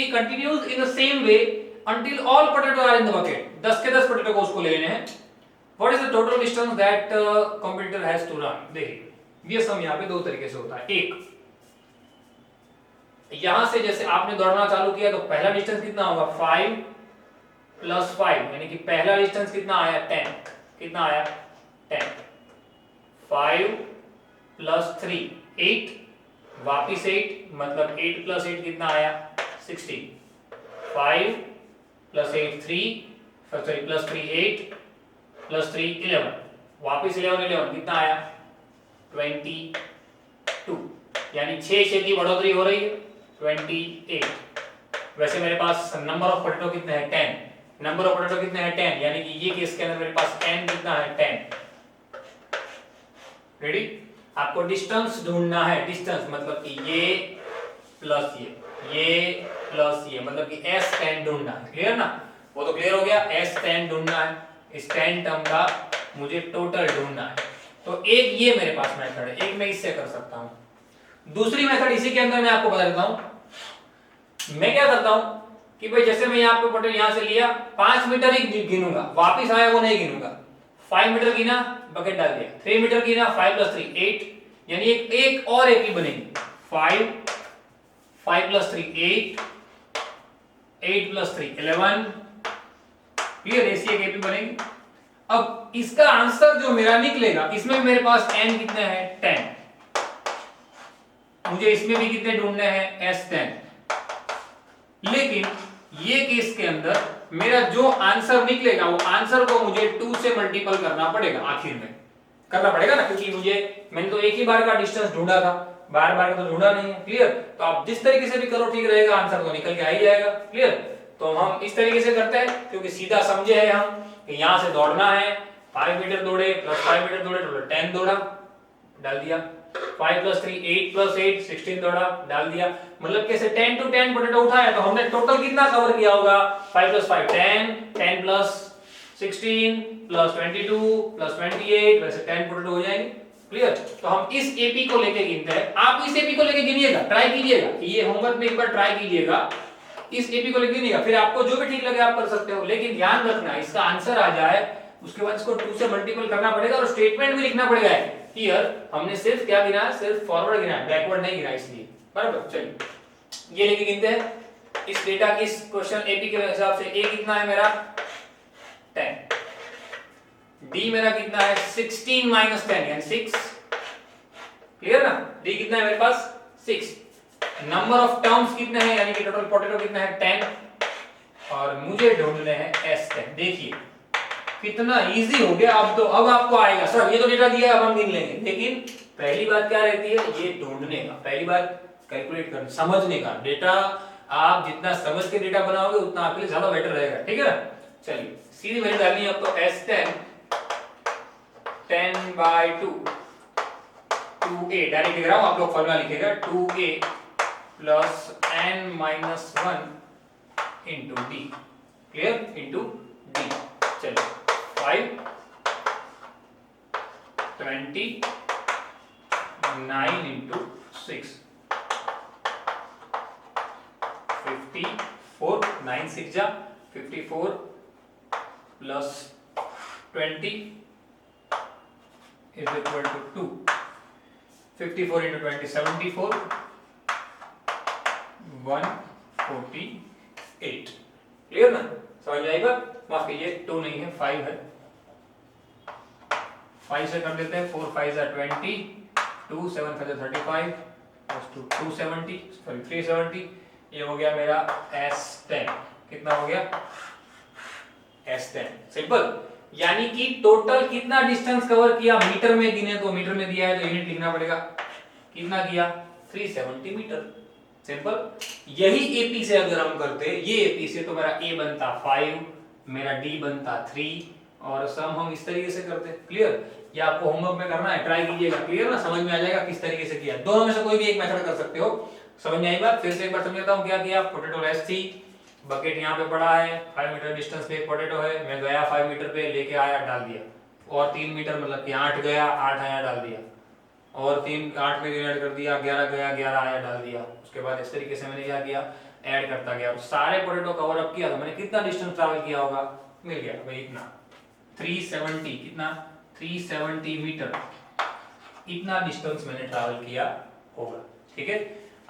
continues in the same way until all potatoes are in the bucket, 10 के 10 पोटैटो को उसको ले लेने हैं। What is the total distance that competitor has to run? देखिए ये सम यहाँ पे दो तरीके से होता है। एक, यहां से जैसे आपने दौड़ना चालू किया तो पहला डिस्टेंस कितना होगा 5 + 5, यानी कि पहला डिस्टेंस कितना आया 10, कितना आया 10, 5 + 3 8, वापिस 8 मतलब 8 + 8 कितना आया 16, 5 + 8 3 सॉरी +3 8 +3 11, वापिस 11 कितना आया 22, यानी 6 की बढ़ोतरी हो रही है 28। वैसे मेरे पास नंबर ऑफ पोटैटो कितने हैं 10, नंबर ऑफ पोटैटो कितने हैं 10, यानी कि ये केस के अंदर मेरे पास n कितना है 10। रेडी, आपको डिस्टेंस ढूंढना है, डिस्टेंस मतलब कि ये प्लस ये प्लस ये मतलब कि S10 ढूंढना है। क्लियर ना, वो तो क्लियर हो गया, S10 ढूंढना है, इस 10 टर्म का मुझे टोटल ढूंढना है। तो एक ये मेरे पास मेथड है, एक मैं इससे कर सकता हूं। दूसरी मेथड इसी के अंदर मैं आपको बता देता हूं। मैं क्या करता हूं कि भाई जैसे मैं यहाँ पे पोटैटो यहां से लिया 5 मीटर ही गिनूंगा, वापस आया वो नहीं गिनूंगा। 5 मीटर गिना, बकेट डाल दिया, 3 मीटर गिना, 5 + 3 8, यानी एक और एक ही बनेगी 5 + 3 8 8 + 3 11। क्लियर, ऐसी एक एपी बनेगी। अब इसका आंसर जो मेरा निकलेगा इसमें मेरे पास n कितने हैं 10, मुझे इसमें भी कितने ढूंढने हैं S10। लेकिन ये केस के अंदर मेरा जो आंसर निकलेगा वो आंसर को मुझे 2 से मल्टीपल करना पड़ेगा, आखिर में करना पड़ेगा ना, क्योंकि मैंने तो एक ही बार का डिस्टेंस ढूंढा था, बार बार का तो ढूंढा नहीं है। क्लियर, तो आप जिस तरीके से भी करो ठीक रहेगा, आंसर तो निकल के आ ही जाएगा। क्लियर, तो हम इस तरीके से करते हैं क्योंकि सीधा समझे है हम कि यहां से दौड़ना है, 5 मीटर दौड़े प्लस 5 मीटर दौड़े टोटल 10 दौड़ा, डाल दिया, 5 + 3 8 + 8 16 दौड़ा, डाल दिया। मतलब कैसे 10 to 10 पोटैटो उठाया तो हमने टोटल कितना कवर किया होगा 5 + 5 10 10 + 16 + 22 + 28, वैसे 10 पोटैटो हो जाएंगे। क्लियर, तो हम इस एपी को लेके गिनते हैं। आप इस एपी को लेके गिनिएगा, ट्राई कीजिएगा, ये होमवर्क में एक बार ट्राई कीजिएगा, इस एपी को लेके गिनिएगा, फिर आपको जो भी ठीक लगे आप कर सकते हो। लेकिन ध्यान रखना इसका आंसर आ जाए उसके बाद इसको 2 से मल्टीपल करना पड़ेगा और स्टेटमेंट भी लिखना पड़ेगा। हियर हमने सिर्फ क्या गिना है, सिर्फ फॉरवर्ड गिना है, बैकवर्ड नहीं गिना, इसलिए बराबर। चलिए ये लेके गिनते हैं इस डेटा की, इस क्वेश्चन एपी के हिसाब से। ए कितना है मेरा 10, डी मेरा कितना है 16 - 10 यानी 6। क्लियर ना, डी कितना है मेरे पास 6। नंबर ऑफ टर्म्स कितने हैं यानी कि टोटल पोटैटो कितना है 10, और मुझे ढूंढने हैं S10। देखिए कितना इजी हो गया। अब तो अब आपको आएगा सर ये तो डेटा दिया है अब हम गिन लेंगे, लेकिन पहली बात क्या रहती है ये ढूंढने का, पहली बात कैलकुलेट करना, समझने का। डेटा आप जितना समझ के डेटा बनाओगे उतना आपके लिए ज्यादा बेटर रहेगा। ठीक है ना, चलिए सीधी वैल्यू डालनी है अब तो। S10 10/2 2a डायरेक्ट लिख रहा हूं, आप लोग फॉर्मूला लिखेगा 2a + n - 1 * d। Clear, * d। चलिए 5 29 * 6 54 9 6 जा 54 + 20 = 2। 54 × 20 74 148। क्लियर ना, समझ में आएगा। माफ कीजिए 2 नहीं है 5 है, 5 से कर देते हैं, 4 5 20, 2 7 5 35 प्लस 2 270 सॉरी 370, ये हो गया मेरा S10। कितना हो गया S10, सिंपल। यानी कि टोटल कितना डिस्टेंस कवर किया, मीटर में गिने तो मीटर में दिया है तो यूनिट लिखना पड़ेगा, कितना किया 370 मीटर, सिंपल। यही एपी से अगर हम करते, ये एपी से तो मेरा ए बनता 5, मेरा डी बनता 3 और सम हम इस तरीके से करते। क्लियर, ये आपको होमवर्क में करना है, ट्राई कीजिएगा। क्लियर ना, समझ में आ जाएगा किस तरीके से किया। दोनों में से कोई भी एक मेथड कर सकते हो। समझ में आई बात, फिर से एक बार समझाता हूं क्या किया। पोटैटो रेस्ट थी, बकेट यहाँ पे पड़ा है, 5 मीटर डिस्टेंस पे एक पोटैटो है, मैं गया 5 मीटर पे लेके आया डाल दिया, और 3 मीटर मतलब कि 8 गया 8 आया डाल दिया, और 3 8 में ऐड कर दिया, 11 गया 11 आया डाल दिया। उसके बाद इस तरीके से मैंने क्या किया, ऐड करता गया, सारे पोटैटो कवर अप किया तो मैंने कितना डिस्टेंस ट्रैवल किया होगा, मिल गया भाई इतना 370, कितना 370 मीटर, इतना डिस्टेंस मैंने ट्रैवल किया होगा। ठीक है,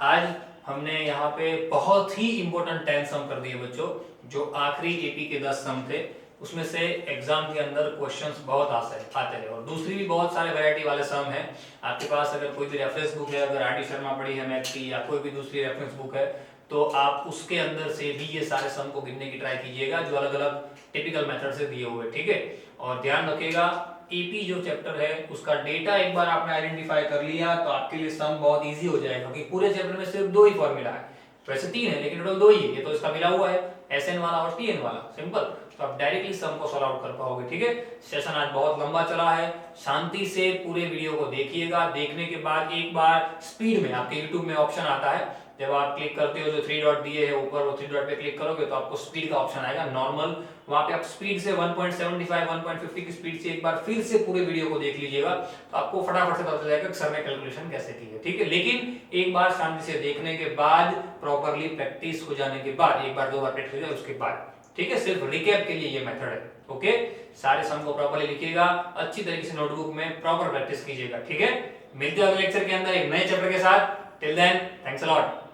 आज हमने यहाँ पे बहुत ही इंपॉर्टेंट 10 सम कर दिए बच्चों, जो आखिरी एपी के 10 सम थे, उसमें से एग्जाम के अंदर क्वेश्चंस बहुत आते हैं, और दूसरी भी बहुत सारे वैरायटी वाले सम हैं। आपके पास अगर कोई भी रेफरेंस बुक है, अगर आर डी शर्मा पढ़ी है मैथ की, या कोई भी दूसरी रेफरेंस बुक है, तो आप उसके अंदर से भी ये सारे सम को गिनने की ट्राई कीजिएगा, जो अलग अलग टिपिकल मेथड से दिए हुए। ठीक है, और ध्यान रखिएगा एपी जो चैप्टर है उसका डेटा एक बार आपने आइडेंटिफाई कर लिया तो आपके लिए सम बहुत इजी हो जाएगा, क्योंकि पूरे चैप्टर में सिर्फ 2 ही फॉर्मूला है, वैसे 3 है लेकिन टोटल 2 ही है। ये तो इसका मिला हुआ है, एसएन वाला और टीएन वाला, सिंपल। तो आप डायरेक्टली सम को सॉल्व आउट कर पाओगे। ठीक है, सेशन आज बहुत लंबा चला है, शांति से पूरे वीडियो को देखिएगा। देखने के बाद एक बार स्पीड में आपके यूट्यूब में ऑप्शन आता है, जब आप क्लिक करते हो जो 3 डॉट दिए है ऊपर, वो 3 डॉट पे क्लिक करोगे तो आपको स्पीड का ऑप्शन आएगा नॉर्मल, वहां पे आप स्पीड से 1.75 1.50 की स्पीड से एक बार फिर से पूरे वीडियो को देख लीजिएगा, तो आपको फटाफट से पता चल जाएगा कि सर ने कैलकुलेशन कैसे की है। ठीक है, लेकिन एक बार शांति से देखने के बाद, प्रॉपर्ली प्रैक्टिस हो जाने के बाद, एक बार 2 बार प्रैक्टिस हो जाए उसके बाद, ठीक है, सिर्फ रिकैप के लिए ये मेथड है। ओके, सारे सम को प्रॉपर्ली लिखिएगा, अच्छी तरीके से नोटबुक में प्रॉपर प्रैक्टिस कीजिएगा। ठीक है, मिलते हैं अगले लेक्चर के अंदर एक नए चैप्टर के साथ। Till then, thanks a lot.